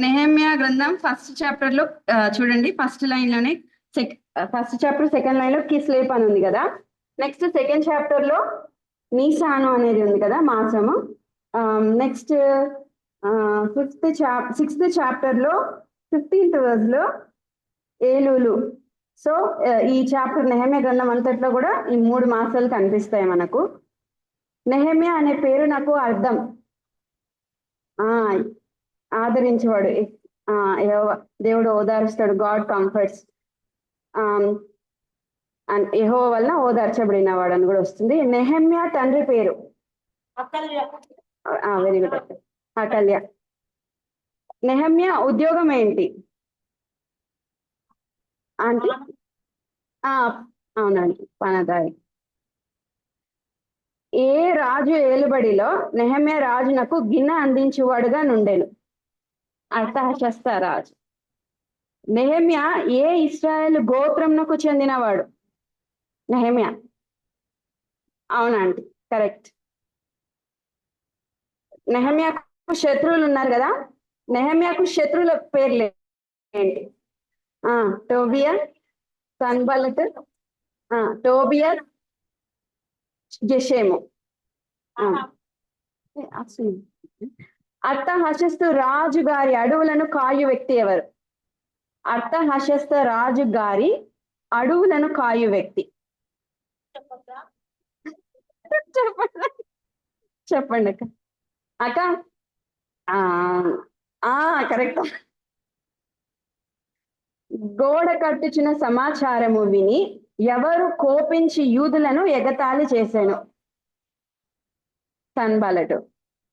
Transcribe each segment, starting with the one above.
నెహెమ్యా గ్రంథం first chapter లో చూడండి, ఫస్ట్ లైన్ లోనే ఫస్ట్ చాప్టర్ సెకండ్ లైన్ లో కిస్లేప్ అని ఉంది కదా. నెక్స్ట్ సెకండ్ చాప్టర్ లో నీసాను అనేది ఉంది కదా, మాసము. నెక్స్ట్ సిక్స్త్ చాప్టర్ లో 15th వర్స్ లో ఏలూలు. సో ఈ చాప్టర్ నెహెమ్యా గ్రంథం అంతట్లో కూడా ఈ 3 మాసాలు కనిపిస్తాయి మనకు. నెహెమ్యా అనే పేరు నాకు అర్థం ఆదరించేవాడు, దేవుడు ఓదారుస్తాడు, గాడ్ కంఫర్ట్స్, యెహోవా వల్ల ఓదార్చబడిన వాడు అని కూడా వస్తుంది. నెహెమ్యా తండ్రి పేరు వెరీ గుడ్ అకల్య. నెహెమ్యా ఉద్యోగం ఏంటి అంటే? అవునండి, పనదాయి. ఏ రాజు ఏలుబడిలో నెహెమ్యా రాజునకు గిన్నె అందించువాడుగా నుండెను? అర్తహషస్త రాజు. నెహెమ్యా ఏ ఇశ్రాయేలు గోత్రంనకు చెందినవాడు? నెహెమ్యా. అవునండి, కరెక్ట్. నెహెమ్యాకు శత్రువులు ఉన్నారు కదా, నెహెమ్యాకు శత్రువుల పేర్లు ఏంటి? టోబియా, సన్బల్లత్, టోబియా, జెషేము. అర్తహషస్తు రాజు గారి అడవులను కాయు వ్యక్తి ఎవరు? అర్తహషస్త రాజు గారి అడవులను కాయు వ్యక్తి. చెప్పండి అక్క. అక్క కరెక్ట్. గోడ కట్టుచున్న సమాచారము విని ఎవరు కోపించి యూదులను ఎగతాళి చేశాను? సన్బల్లటు.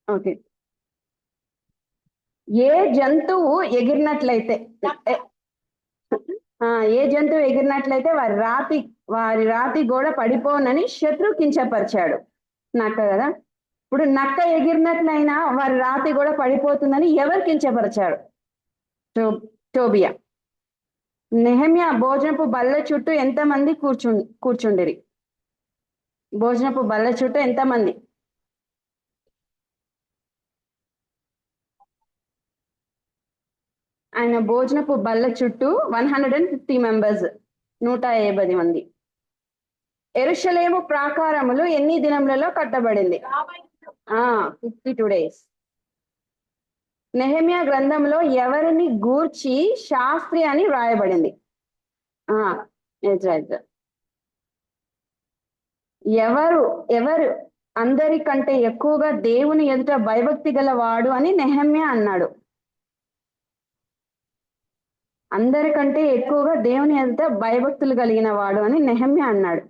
ఓకే. ఏ జంతువు ఎగిరినట్లయితే వారి రాతి గోడ పడిపోనని శత్రు కించపరిచాడు. నక్క కదా. ఇప్పుడు నక్క ఎగిరినట్లయినా వారి రాతి గోడ పడిపోతుందని ఎవరు కించపరిచాడు? టోబియా. నెహెమ్యా భోజనపు బల్ల చుట్టూ ఎంతమంది కూర్చుండిరి? భోజనపు బల్ల చుట్టూ ఎంతమంది? ఆయన భోజనపు బల్ల చుట్టూ 150 మెంబర్స్, 150 మంది. యెరూషలేము ప్రాకారములు ఎన్ని దినములలో కట్టబడింది? 52 days. నెహెమ్యా గ్రంథంలో ఎవరిని గూర్చి శాస్త్రి అని వ్రాయబడింది? ఎవరు అందరికంటే ఎక్కువగా దేవుని ఎదుట భయభక్తి గలవాడు అని నెహెమ్యా అన్నాడు? అందరికంటే ఎక్కువగా దేవుని ఎదుట భయభక్తులు కలిగిన వాడు అని నెహెమ్యా అన్నాడు.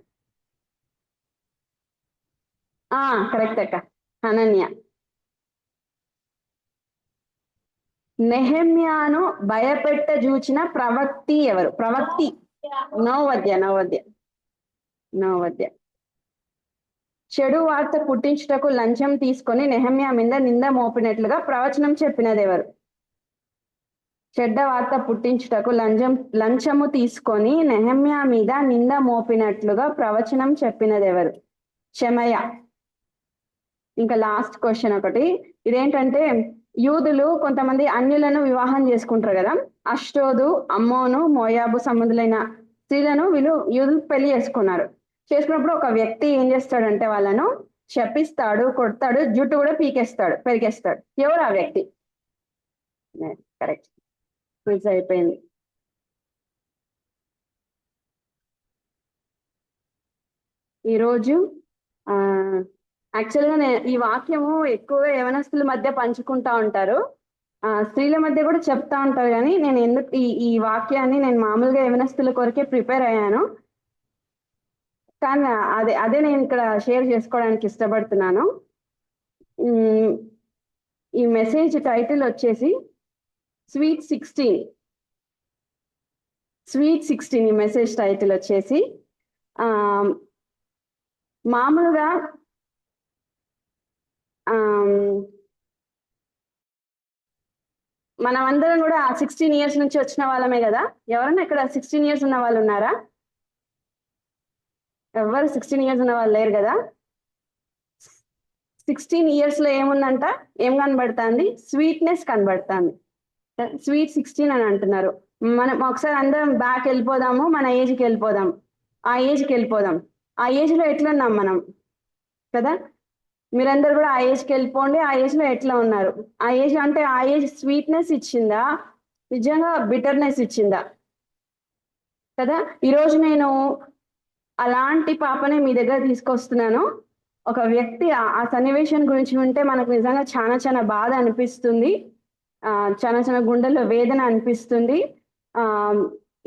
కరెక్ట్ అక్క, హనన్య. నెహెమ్యాను భయపెట్ట చూచిన ప్రవక్తి ఎవరు? ప్రవక్తి నోవద్య. చెడు వార్త పుట్టించుటకు లంచం తీసుకొని నెహెమ్యా మీద నింద మోపినట్లుగా ప్రవచనం చెప్పినది ఎవరు? చెడ్డ వార్త పుట్టించుటకు లంచము తీసుకొని నెహెమ్యా మీద నింద మోపినట్లుగా ప్రవచనం చెప్పినది ఎవరు? షెమయ. ఇంకా లాస్ట్ క్వశ్చన్ ఒకటి, ఇదేంటంటే యూదులు కొంతమంది అన్యులను వివాహం చేసుకుంటారు కదా. అష్టోదు, అమ్మోను, మోయాబు సంబంధులైన స్త్రీలను యూదులు పెళ్లి చేసుకున్నప్పుడు ఒక వ్యక్తి ఏం చేస్తాడంటే వాళ్ళను శపిస్తాడు, కొడతాడు, జుట్టు కూడా పెరిగేస్తాడు. ఎవరు ఆ వ్యక్తి? కరెక్ట్, క్విజ్ అయిపోయింది. ఈరోజు యాక్చువల్గా ఈ వాక్యము ఎక్కువగా యవనస్తుల మధ్య పంచుకుంటా ఉంటారు, స్త్రీల మధ్య కూడా చెప్తా ఉంటారు. కానీ నేను ఎందుకు ఈ వాక్యాన్ని నేను మామూలుగా యవనస్తుల కొరకే ప్రిపేర్ అయ్యాను, కానీ అదే నేను ఇక్కడ షేర్ చేసుకోవడానికి ఇష్టపడుతున్నాను. ఈ మెసేజ్ టైటిల్ వచ్చేసి స్వీట్ 16. ఈ మెసేజ్ టైటిల్ వచ్చేసి మామూలుగా మనమందరం కూడా 16 years నుంచి వచ్చిన వాళ్ళమే కదా. ఎవరన్నా ఇక్కడ 16 years ఉన్న వాళ్ళు ఉన్నారా? ఎవరు 16 years ఉన్న వాళ్ళు లేరు కదా. 16 ఇయర్స్ లో ఏముందంట, ఏం కనబడుతుంది? స్వీట్నెస్ కనబడుతుంది. స్వీట్ 16 అని అంటున్నారు. మనం ఒకసారి అందరం బ్యాక్ వెళ్ళిపోదాము, మన ఏజ్కి వెళ్ళిపోదాం, ఆ ఏజ్కి వెళ్ళిపోదాం. ఆ ఏజ్ లో ఎట్లున్నాం మనం కదా? మీరందరూ కూడా ఆ ఏజ్కి వెళ్ళిపోండి. ఆ ఏజ్ లో ఎట్లా ఉన్నారు? ఆ ఏజ్ అంటే ఆ ఏజ్ స్వీట్నెస్ ఇచ్చిందా, నిజంగా బిటర్నెస్ ఇచ్చిందా కదా? ఈరోజు నేను అలాంటి పాపనే మీ దగ్గర తీసుకొస్తున్నాను. ఒక వ్యక్తి ఆ సన్నివేశం గురించి వింటే మనకు నిజంగా చాలా చాలా బాధ అనిపిస్తుంది. చాలా చాలా గుండెల్లో వేదన అనిపిస్తుంది.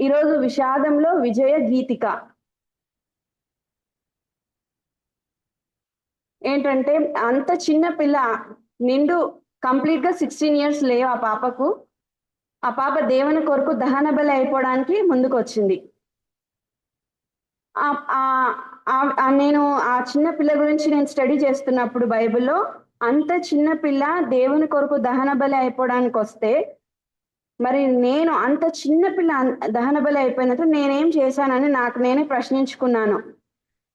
ఈరోజు విషాదంలో విజయ గీతిక ఏంటంటే, అంత చిన్న పిల్ల, నిండు కంప్లీట్ గా 16 ఇయర్స్ లేవు ఆ పాపకు. ఆ పాప దేవుని కొరకు దహన బలి అయిపోవడానికి ముందుకు వచ్చింది. నేను ఆ చిన్న పిల్ల గురించి నేను స్టడీ చేస్తున్నప్పుడు బైబిల్లో, అంత చిన్న పిల్ల దేవుని కొరకు దహన బలి అయిపోవడానికి వస్తే, మరి నేను అంత చిన్న పిల్ల దహన బలి అయిపోయినట్టు నేనేం చేశానని నాకు నేనే ప్రశ్నించుకున్నాను.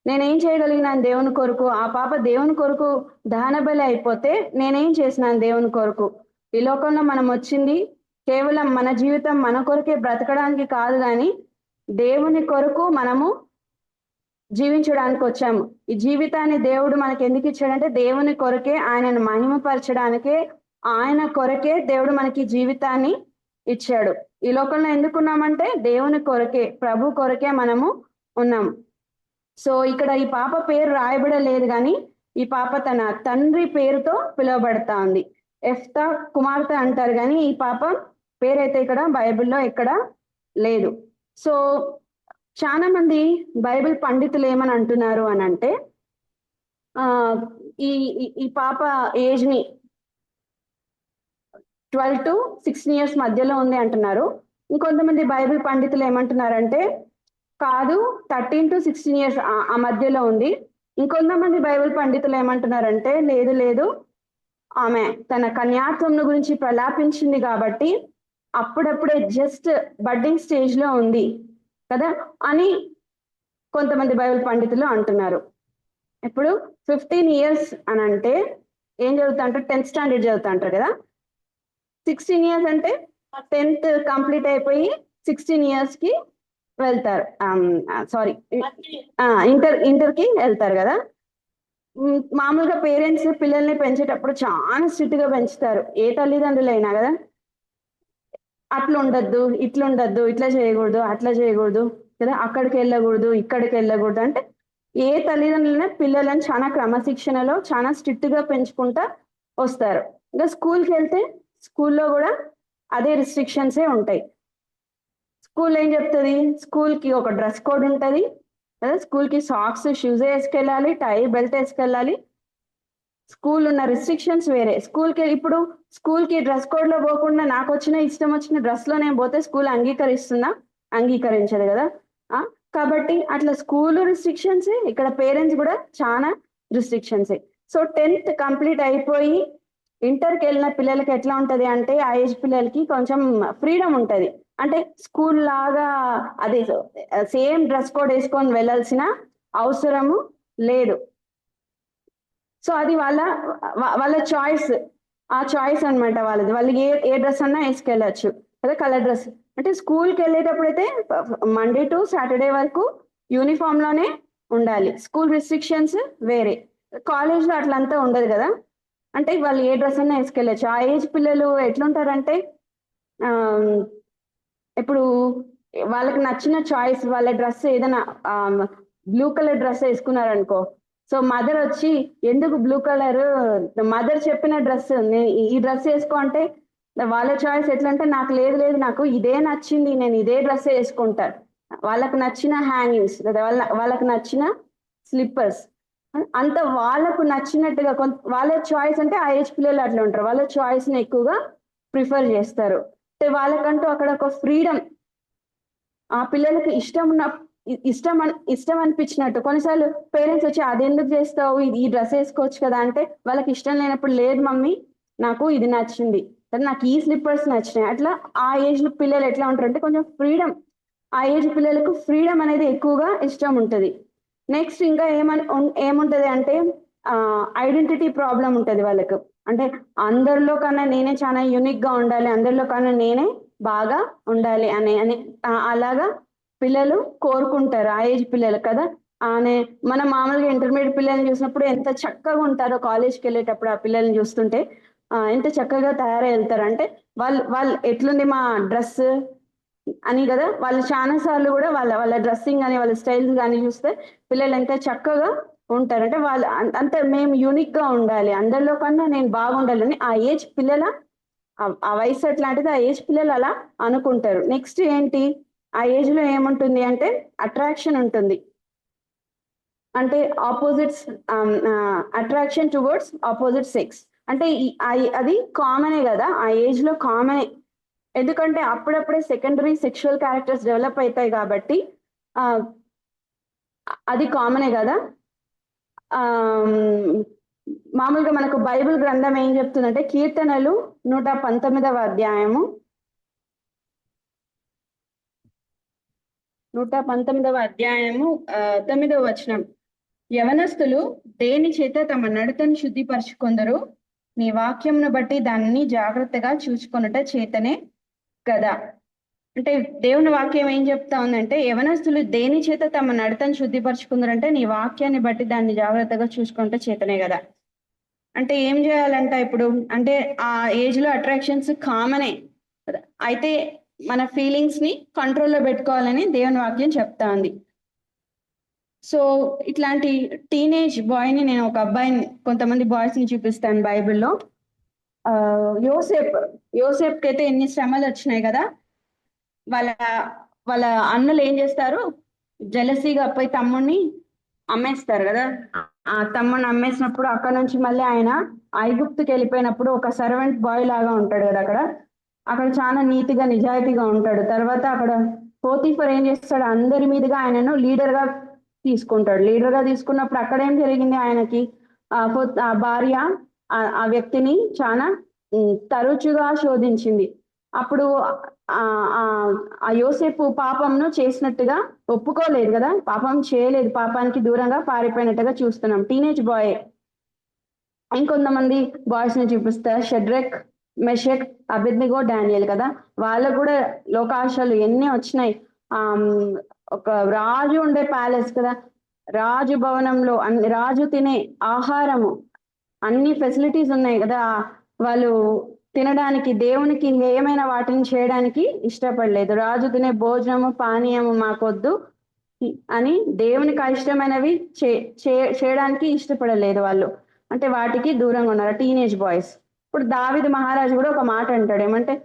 నేనేం చేయగలిగినాను దేవుని కొరకు? ఆ పాప దేవుని కొరకు దహన బలి అయిపోతే నేనేం చేసినాను దేవుని కొరకు? ఈ లోకంలో మనం వచ్చింది కేవలం మన జీవితం మన కొరకే బ్రతకడానికి కాదు, కానీ దేవుని కొరకు మనము జీవించడానికి వచ్చాము. ఈ జీవితాన్ని దేవుడు మనకి ఎందుకు ఇచ్చాడంటే దేవుని కొరకే, ఆయనను మహిమపరచడానికే, ఆయన కొరకే దేవుడు మనకి జీవితాన్ని ఇచ్చాడు. ఈ లోకంలో ఎందుకున్నామంటే దేవుని కొరకే, ప్రభు కొరకే మనము ఉన్నాం. సో ఇక్కడ ఈ పాప పేరు రాయబడలేదు, కానీ ఈ పాప తన తండ్రి పేరుతో పిలువబడతా ఉంది. ఎఫ్తా కుమార్తె అంటారు, కానీ ఈ పాప పేరైతే ఇక్కడ బైబిల్లో ఎక్కడ లేదు. సో చాలా మంది బైబిల్ పండితులు ఏమని అంటున్నారు అని అంటే, ఈ ఈ పాప ఏజ్ ని 12 to 16 ఇయర్స్ మధ్యలో ఉంది అంటున్నారు. ఇంకొంతమంది బైబిల్ పండితులు ఏమంటున్నారంటే, కాదు 13 to 16 ఇయర్స్ ఆ మధ్యలో ఉంది. ఇంకొంతమంది బైబిల్ పండితులు ఏమంటున్నారంటే, లేదు లేదు, ఆమె తన కన్యాత్వం గురించి ప్రలాపించింది కాబట్టి అప్పుడప్పుడే జస్ట్ బడ్డింగ్ స్టేజ్ లో ఉంది కదా అని కొంతమంది బైబిల్ పండితులు అంటున్నారు. ఇప్పుడు 15 ఇయర్స్ అని అంటే ఏం చదువుతా అంటారు? 10th స్టాండర్డ్ చదువుతా అంటారు కదా. 16 ఇయర్స్ అంటే 10th కంప్లీట్ అయిపోయి 16 ఇయర్స్ కి వెళ్తారు. సారీ, ఇంటర్ కి వెళ్తారు కదా. మామూలుగా పేరెంట్స్ పిల్లల్ని పెంచేటప్పుడు చాలా స్ట్రిక్ట్ గా పెంచుతారు, ఏ తల్లిదండ్రులైనా కదా. అట్లా ఉండద్దు, ఇట్లా ఉండద్దు, ఇట్లా చేయకూడదు, అట్లా చేయకూడదు కదా, అక్కడికి వెళ్ళకూడదు, ఇక్కడికి వెళ్ళకూడదు అంటే ఏ తల్లిదండ్రులైనా పిల్లలను చాలా క్రమశిక్షణలో చాలా స్ట్రిక్ట్ గా పెంచుకుంటా వస్తారు. ఇంకా స్కూల్కి వెళ్తే స్కూల్లో కూడా అదే రిస్ట్రిక్షన్సే ఉంటాయి. స్కూల్ ఏం చెప్తుంది? స్కూల్ కి ఒక డ్రెస్ కోడ్ ఉంటుంది కదా, స్కూల్ కి సాక్స్ షూస్ వేసుకెళ్ళాలి, టై బెల్ట్ వేసుకెళ్ళాలి. స్కూల్ ఉన్న రిస్ట్రిక్షన్స్ వేరే. ఇప్పుడు స్కూల్ కి డ్రెస్ కోడ్ లో పోకుండా నాకు ఇష్టం వచ్చిన డ్రెస్ లో నేను పోతే స్కూల్ అంగీకరిస్తుందా? అంగీకరించదు కదా. కాబట్టి అట్లా స్కూల్ రిస్ట్రిక్షన్స్, ఇక్కడ పేరెంట్స్ కూడా చాలా రిస్ట్రిక్షన్స్. సో 10th కంప్లీట్ అయిపోయి ఇంటర్కి వెళ్ళిన పిల్లలకి ఎట్లా ఉంటది అంటే, ఆ ఏజ్ పిల్లలకి కొంచెం ఫ్రీడమ్ ఉంటది. అంటే స్కూల్ లాగా అదే సేమ్ డ్రెస్ కోడ్ వేసుకొని వెళ్ళాల్సిన అవసరము లేదు. సో అది వాళ్ళ చాయిస్, ఆ చాయిస్ అనమాట వాళ్ళది. వాళ్ళకి ఏ డ్రెస్ అన్నా వేసుకెళ్ళచ్చు అదే కలర్ డ్రెస్. అంటే స్కూల్కి వెళ్ళేటప్పుడు అయితే మండే టు సాటర్డే వరకు యూనిఫామ్ లోనే ఉండాలి. స్కూల్ రిస్ట్రిక్షన్స్ వేరే. కాలేజ్ లో అట్లంతా ఉండదు కదా. అంటే వాళ్ళు ఏ డ్రెస్ అన్నా వేసుకెళ్ళచ్చు. ఆ ఏజ్ పిల్లలు ఎట్లుంటారంటే, ఇప్పుడు వాళ్ళకి నచ్చిన చాయిస్, వాళ్ళ డ్రెస్ ఏదైనా బ్లూ కలర్ డ్రెస్ వేసుకున్నారనుకో, సో మదర్ వచ్చి ఎందుకు బ్లూ కలర్, మదర్ చెప్పిన డ్రెస్ ఈ డ్రెస్ వేసుకో అంటే వాళ్ళ చాయిస్ ఎట్లా అంటే, నాకు లేదు లేదు, నాకు ఇదే నచ్చింది, నేను ఇదే డ్రెస్ వేసుకుంటాను. వాళ్ళకు నచ్చిన హ్యాంగింగ్స్ లేదా వాళ్ళకు నచ్చిన స్లిప్పర్స్, అంత వాళ్ళకు నచ్చినట్టుగా వాళ్ళ చాయిస్. అంటే ఆ ఏజ్ పిల్లలు అట్లా ఉంటారు, వాళ్ళ చాయిస్ ని ఎక్కువగా ప్రిఫర్ చేస్తారు. అంటే వాళ్ళకంటూ అక్కడ ఒక ఫ్రీడమ్, ఆ పిల్లలకి ఇష్టం అనిపించినట్టు. కొన్నిసార్లు పేరెంట్స్ వచ్చి అది ఎందుకు చేస్తావు, ఈ డ్రెస్ వేసుకోవచ్చు కదా అంటే, వాళ్ళకి ఇష్టం లేనప్పుడు లేదు మమ్మీ నాకు ఇది నచ్చింది, నాకు ఈ స్లిప్పర్స్ నచ్చినాయి. అట్లా ఆ ఏజ్ పిల్లలు ఎట్లా ఉంటారు అంటే కొంచెం ఫ్రీడమ్, ఆ ఏజ్ పిల్లలకు ఫ్రీడమ్ అనేది ఎక్కువగా ఇష్టం ఉంటుంది. నెక్స్ట్ ఇంకా ఏముంటది అంటే, ఐడెంటిటీ ప్రాబ్లం ఉంటుంది వాళ్ళకు. అంటే అందరిలో కన్నా నేనే చాలా యూనిక్ గా ఉండాలి, అందరిలో కన్నా నేనే బాగా ఉండాలి అని అలాగా పిల్లలు కోరుకుంటారు, ఆ ఏజ్ పిల్లలు కదా. ఆనే మనం మామూలుగా ఇంటర్మీడియట్ పిల్లల్ని చూసినప్పుడు ఎంత చక్కగా ఉంటారో కాలేజ్కి వెళ్ళేటప్పుడు ఆ పిల్లల్ని చూస్తుంటే ఎంత చక్కగా తయారై వెళ్తారు. అంటే వాళ్ళు ఎట్లుంది మా డ్రెస్ అని కదా, వాళ్ళు చాలా సార్లు కూడా వాళ్ళ డ్రెస్సింగ్ కానీ వాళ్ళ స్టైల్స్ కానీ చూస్తే పిల్లలు ఎంత చక్కగా ఉంటారు. అంటే వాళ్ళు అంత మేము యూనిక్ గా ఉండాలి, అందరిలో కన్నా నేను బాగుండాలని ఆ ఏజ్ పిల్లల ఆ వయసు అట్లాంటిది, ఆ ఏజ్ పిల్లలు అలా అనుకుంటారు. నెక్స్ట్ ఏంటి, ఆ ఏజ్ లో ఏముంటుంది అంటే అట్రాక్షన్ ఉంటుంది. అంటే opposites, attraction towards opposite sex. అంటే అది కామనే కదా, ఆ ఏజ్ లో కామనే. ఎందుకంటే అప్పుడప్పుడే సెకండరీ సెక్షువల్ క్యారెక్టర్స్ డెవలప్ అవుతాయి కాబట్టి ఆ అది కామనే కదా. ఆ మామూలుగా మనకు బైబిల్ గ్రంథం ఏం చెప్తుందంటే కీర్తనలు 119వ అధ్యాయము 119వ అధ్యాయము 9వ వచనం. యవనస్తులు దేని చేత తమ నడతను శుద్ధిపరచుకొందరు, నీ వాక్యంను బట్టి దానిని జాగ్రత్తగా చూసుకొనుట చేతనే కదా. అంటే దేవుని వాక్యం ఏం చెప్తా ఉందంటే యవనస్తులు దేని చేత తమ నడతను శుద్ధిపరచుకుందరంటే నీ వాక్యాన్ని బట్టి దాన్ని జాగ్రత్తగా చూసుకుంటే చేతనే కదా. అంటే ఏం చేయాలంట ఇప్పుడు అంటే ఆ ఏజ్ లో అట్రాక్షన్స్ కామనే, అయితే మన ఫీలింగ్స్ ని కంట్రోల్లో పెట్టుకోవాలని దేవుని వాక్యం చెప్తా ఉంది. సో ఇట్లాంటి టీనేజ్ బాయ్ ని నేను ఒక అబ్బాయిని, కొంతమంది బాయ్స్ ని చూపిస్తాను బైబిల్లో. ఆ యోసేప్ యోసేప్కి అయితే ఎన్ని శ్రమలు వచ్చినాయి కదా. వాళ్ళ వాళ్ళ అన్నలు ఏం చేస్తారు, జలసీగా పోయి తమ్ముడిని అమ్మేస్తారు కదా. ఆ తమ్ముడిని అమ్మేసినప్పుడు అక్కడ నుంచి మళ్ళీ ఆయన ఐగుప్తుకి వెళ్ళిపోయినప్పుడు ఒక సర్వెంట్ బాయ్ లాగా ఉంటాడు కదా అక్కడ. అక్కడ చాలా నీతిగా నిజాయితీగా ఉంటాడు. తర్వాత అక్కడ పోతీఫర్ ఏం చేస్తాడు, అందరి మీదుగా ఆయనను లీడర్ గా తీసుకుంటాడు. లీడర్ గా తీసుకున్నప్పుడు అక్కడ ఏం జరిగింది, ఆయనకి ఆ భార్య ఆ వ్యక్తిని చాలా తరచుగా శోధించింది. అప్పుడు ఆ ఆ ఆ యోసేపు పాపంను చేసినట్టుగా ఒప్పుకోలేదు కదా, పాపం చేయలేదు, పాపానికి దూరంగా పారిపోయినట్టుగా చూస్తున్నాం. Teenage bye. ఇంకొంతమంది బాయ్స్ ని చూపిస్తా, షడ్రెక్, మెషక్, అబెద్నెగో, డానియల్ కదా. వాళ్ళకు కూడా లోకాశాలు ఎన్ని వచ్చినాయి. ఆ ఒక రాజు ఉండే ప్యాలెస్ కదా, రాజు భవనంలో రాజు తినే ఆహారము అన్ని ఫెసిలిటీస్ ఉన్నాయి కదా, వాళ్ళు తినడానికి దేవునికి ఏమైనా వాటిని చేయడానికి ఇష్టపడలేదు. రాజు తినే భోజనము పానీయము మాకొద్దు అని దేవునికి ఇష్టమైనవి చేయడానికి ఇష్టపడలేదు వాళ్ళు. అంటే వాటికి దూరంగా ఉన్నారు టీనేజ్ బాయ్స్. ఇప్పుడు దావీదు మహారాజు కూడా ఒక మాట అంటాడు, ఏమంటే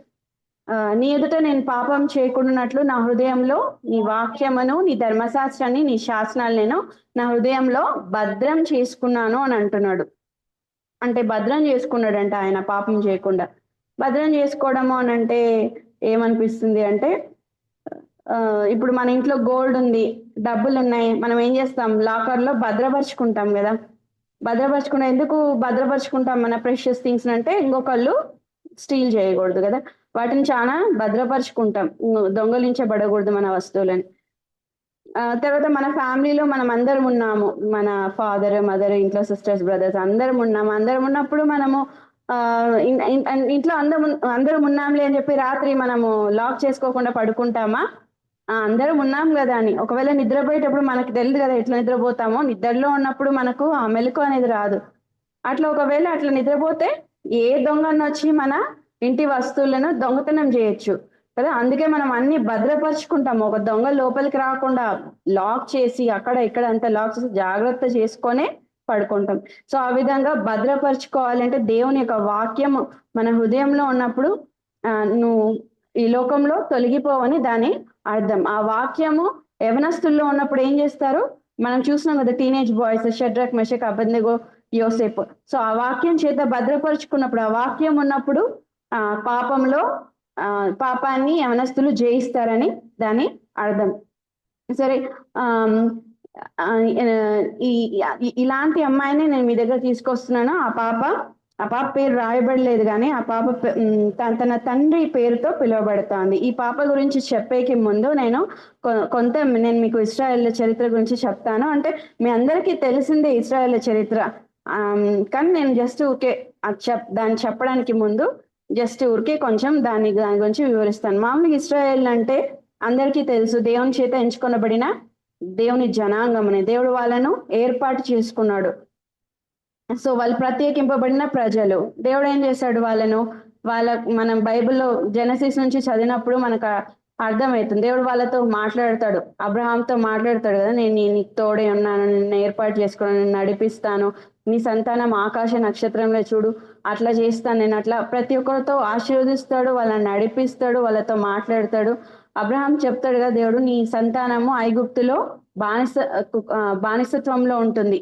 నీ ఎదుట నేను పాపం చేయకుండానట్లు నా హృదయంలో నీ వాక్యమును, నీ ధర్మశాస్త్రాన్ని, నీ శాసనాలు నేను నా హృదయంలో భద్రం చేసుకున్నాను అని అంటున్నాడు. అంటే భద్రం చేసుకున్నాడంట ఆయన పాపం చేయకుండా. భద్రం చేసుకోవడము అని అంటే ఏమనిపిస్తుంది అంటే ఇప్పుడు మన ఇంట్లో గోల్డ్ ఉంది, డబ్బులు ఉన్నాయి, మనం ఏం చేస్తాం, లాకర్ లో భద్రపరుచుకుంటాం కదా. భద్రపరచుకున్న ఎందుకు భద్రపరుచుకుంటాం మన ప్రెషియస్ థింగ్స్ అంటే ఇంకొకళ్ళు స్టీల్ చేయకూడదు కదా, వాటిని చాలా భద్రపరుచుకుంటాం, దొంగలించబడకూడదు మన వస్తువులని. తర్వాత మన ఫ్యామిలీలో మనం అందరం ఉన్నాము, మన ఫాదర్ మదర్ ఇంట్లో సిస్టర్స్ బ్రదర్స్ అందరం ఉన్నాము. అందరం ఉన్నప్పుడు మనము ఇంట్లో అందరం ఉన్నాంలే అని చెప్పి రాత్రి మనము లాక్ చేసుకోకుండా పడుకుంటామా? అందరం ఉన్నాం కదా అని. ఒకవేళ నిద్రపోయేటప్పుడు మనకు తెలియదు కదా ఎట్లా నిద్రపోతామో, నిద్రలో ఉన్నప్పుడు మనకు ఆ మెలకు అనేది రాదు. అట్లా ఒకవేళ అట్లా నిద్రపోతే ఏ దొంగను వచ్చి మన ఇంటి వస్తువులను దొంగతనం చేయొచ్చు కదా. అందుకే మనం అన్ని భద్రపరుచుకుంటాము, ఒక దొంగ లోపలికి రాకుండా లాక్ చేసి అక్కడ ఇక్కడ అంతా లాక్ చేసి జాగ్రత్త చేసుకొనే పడుకుంటాం. సో ఆ విధంగా భద్రపరుచుకోవాలంటే దేవుని యొక్క వాక్యము మన హృదయంలో ఉన్నప్పుడు నువ్వు ఈ లోకంలో తొలగిపోవని దాని అర్థం. ఆ వాక్యము యవనస్తుల్లో ఉన్నప్పుడు ఏం చేస్తారు, మనం చూసినాం కదా teenage boys Shadrach, Meshach, Abednego, యోసేపు. సో ఆ వాక్యం చేత భద్రపరుచుకున్నప్పుడు, ఆ వాక్యం ఉన్నప్పుడు పాపంలో పాపాన్ని యవనస్తులు జయిస్తారని దాని అర్థం. సరే, ఇలాంటి అమ్మాయిని నేను మీ దగ్గర తీసుకొస్తున్నాను. ఆ పాప పేరు రాయబడలేదు కానీ ఆ పాప తన తండ్రి పేరుతో పిలువబడుతోంది. ఈ పాప గురించి చెప్పేకి ముందు నేను నేను మీకు ఇశ్రాయేల్ చరిత్ర గురించి చెప్తాను. అంటే మీ అందరికీ తెలిసిందే ఇశ్రాయేల్ చరిత్ర. కానీ నేను జస్ట్ ఊరికే దాన్ని చెప్పడానికి ముందు జస్ట్ ఊరికే కొంచెం దాని గురించి వివరిస్తాను. మామూలుగా ఇశ్రాయేల్ అంటే అందరికీ తెలుసు, దేవుని చేత ఎంచుకొనబడిన దేవుని జనాంగం అని. దేవుడు వాళ్ళను ఏర్పాటు చేసుకున్నాడు. సో వాళ్ళు ప్రత్యేకింపబడిన ప్రజలు. దేవుడు ఏం చేశాడు వాళ్ళను, మనం బైబిల్లో జెనసిస్ నుంచి చదివినప్పుడు మనకు అర్థమవుతుంది. దేవుడు వాళ్ళతో మాట్లాడతాడు, అబ్రహాంతో మాట్లాడతాడు కదా, నేను నీకు తోడే ఉన్నాను, నిన్ను ఏర్పాటు చేసుకున్నాను, నిన్ను నడిపిస్తాను, నీ సంతానం ఆకాశ నక్షత్రంలో చూడు, అట్లా చేస్తాను నేను, అట్లా ప్రతి ఒక్కరితో ఆశీర్వదిస్తాడు, వాళ్ళని నడిపిస్తాడు, వాళ్ళతో మాట్లాడతాడు. అబ్రహాం చెప్తాడు కదా, దేవుడు నీ సంతానము ఐగుప్తులో బానిసత్వంలో ఉంటుంది.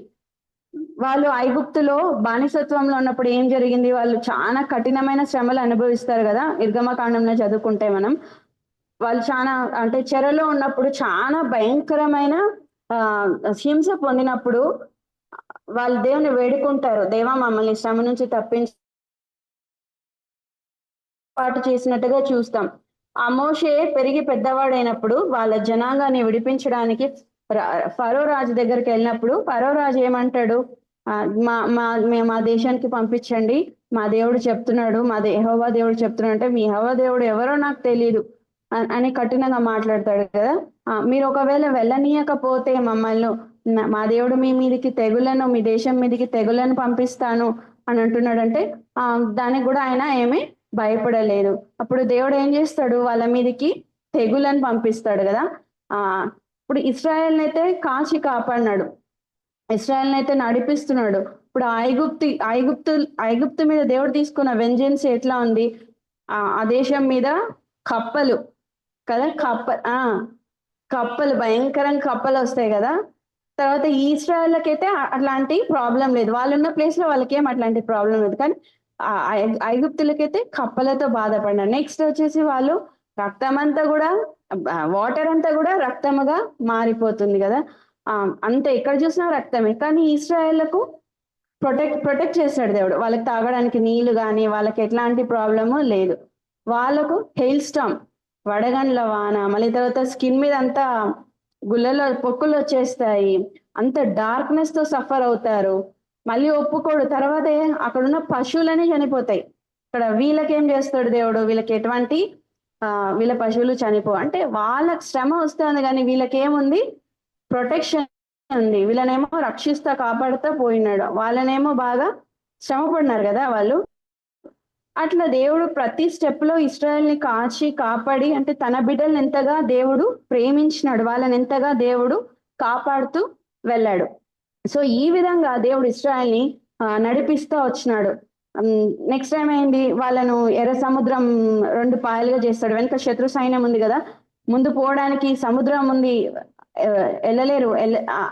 వాళ్ళు ఐగుప్తులో బానిసత్వంలో ఉన్నప్పుడు ఏం జరిగింది, వాళ్ళు చాలా కఠినమైన శ్రమలు అనుభవిస్తారు కదా, నిర్గమకాండంలో చదువుకుంటే మనం. వాళ్ళు చాలా అంటే చెరలో ఉన్నప్పుడు చాలా భయంకరమైన హింస పొందినప్పుడు వాళ్ళు దేవుని వేడుకుంటారు, దేవా మమ్మల్ని శ్రమ నుంచి తప్పించి పాటు చేసినట్టుగా చూస్తాం. ఆ మోషే పెరిగి పెద్దవాడైనప్పుడు వాళ్ళ జనాంగాన్ని విడిపించడానికి ఫరో రాజు దగ్గరికి వెళ్ళినప్పుడు ఫరో రాజు ఏమంటాడు, మా దేశానికి పంపించండి, మా దేవుడు చెప్తున్నాడు, యెహోవా దేవుడు చెప్తున్నాడు అంటే, మీ యెహోవా దేవుడు ఎవరో నాకు తెలియదు అని కఠినంగా మాట్లాడతాడు కదా. మీరు ఒకవేళ వెళ్ళనీయకపోతే మమ్మల్ని, మా దేవుడు మీ మీదికి తెగులను, మీ దేశం మీదికి తెగులను పంపిస్తాను అని అంటున్నాడు అంటే, దానికి కూడా ఆయన ఏమీ భయపడలేదు. అప్పుడు దేవుడు ఏం చేస్తాడు, వాళ్ళ మీదకి తెగులను పంపిస్తాడు కదా. ఇప్పుడు ఇశ్రాయేల్ని అయితే కాచి కాపాడినాడు, ఇశ్రాయేల్ని అయితే నడిపిస్తున్నాడు. ఇప్పుడు ఐగుప్తు మీద దేవుడు తీసుకున్న వెంజెన్స్ ఎట్లా ఉంది, ఆ దేశం మీద కప్పలు కదా, కప్పలు భయంకరంగా కప్పలు వస్తాయి కదా. తర్వాత ఈ ఇశ్రాయేళ్ళకైతే అట్లాంటి ప్రాబ్లం లేదు, వాళ్ళు ఉన్న ప్లేస్ లో వాళ్ళకి ఏం అట్లాంటి ప్రాబ్లం లేదు. కానీ ఐగుప్తులకైతే కప్పలతో బాధపడినారు. నెక్స్ట్ వచ్చేసి వాళ్ళు రక్తం అంతా కూడా, వాటర్ అంతా కూడా రక్తముగా మారిపోతుంది కదా. అంతే, ఎక్కడ చూసినా రక్తమే. కానీ ఇశ్రాయేళ్లకు ప్రొటెక్ట్ చేస్తాడు దేవుడు, వాళ్ళకి తాగడానికి నీళ్లు కానీ వాళ్ళకి ఎట్లాంటి ప్రాబ్లము లేదు. వాళ్ళకు హెయిల్ స్టామ్, వడగండ్ల వాన, మళ్ళీ తర్వాత స్కిన్ మీద అంతా గుళ్ళలో పొక్కులు వచ్చేస్తాయి, అంత డార్క్నెస్ తో సఫర్ అవుతారు. మళ్ళీ ఒప్పుకోడు, తర్వాత అక్కడున్న పశువులనే చనిపోతాయి. ఇక్కడ వీళ్ళకేం చేస్తాడు దేవుడు, వీళ్ళకి ఎటువంటి వీళ్ళ పశువులు చనిపో అంటే వాళ్ళకి శ్రమ వస్తుంది, కానీ వీళ్ళకేముంది, ప్రొటెక్షన్ ఉంది. వీళ్ళనేమో రక్షిస్తా కాపాడుతా పోయినాడు, వాళ్ళనేమో బాగా శ్రమ పడినారు కదా వాళ్ళు. అట్లా దేవుడు ప్రతి స్టెప్ లో ఇశ్రాయేల్ని కాచి కాపాడి, అంటే తన బిడ్డలను ఎంతగా దేవుడు ప్రేమించినాడు, వాళ్ళని ఎంతగా దేవుడు కాపాడుతూ వెళ్ళాడు. సో ఈ విధంగా దేవుడు ఇశ్రాయేల్ని నడిపిస్తూ వచ్చినాడు. నెక్స్ట్ టైం ఏంది, వాళ్ళను ఎర్ర సముద్రం 2 పాయలుగా చేస్తాడు. వెనక శత్రు సైన్యం ఉంది కదా, ముందు పోవడానికి సముద్రం ఉంది, వెళ్ళలేరు.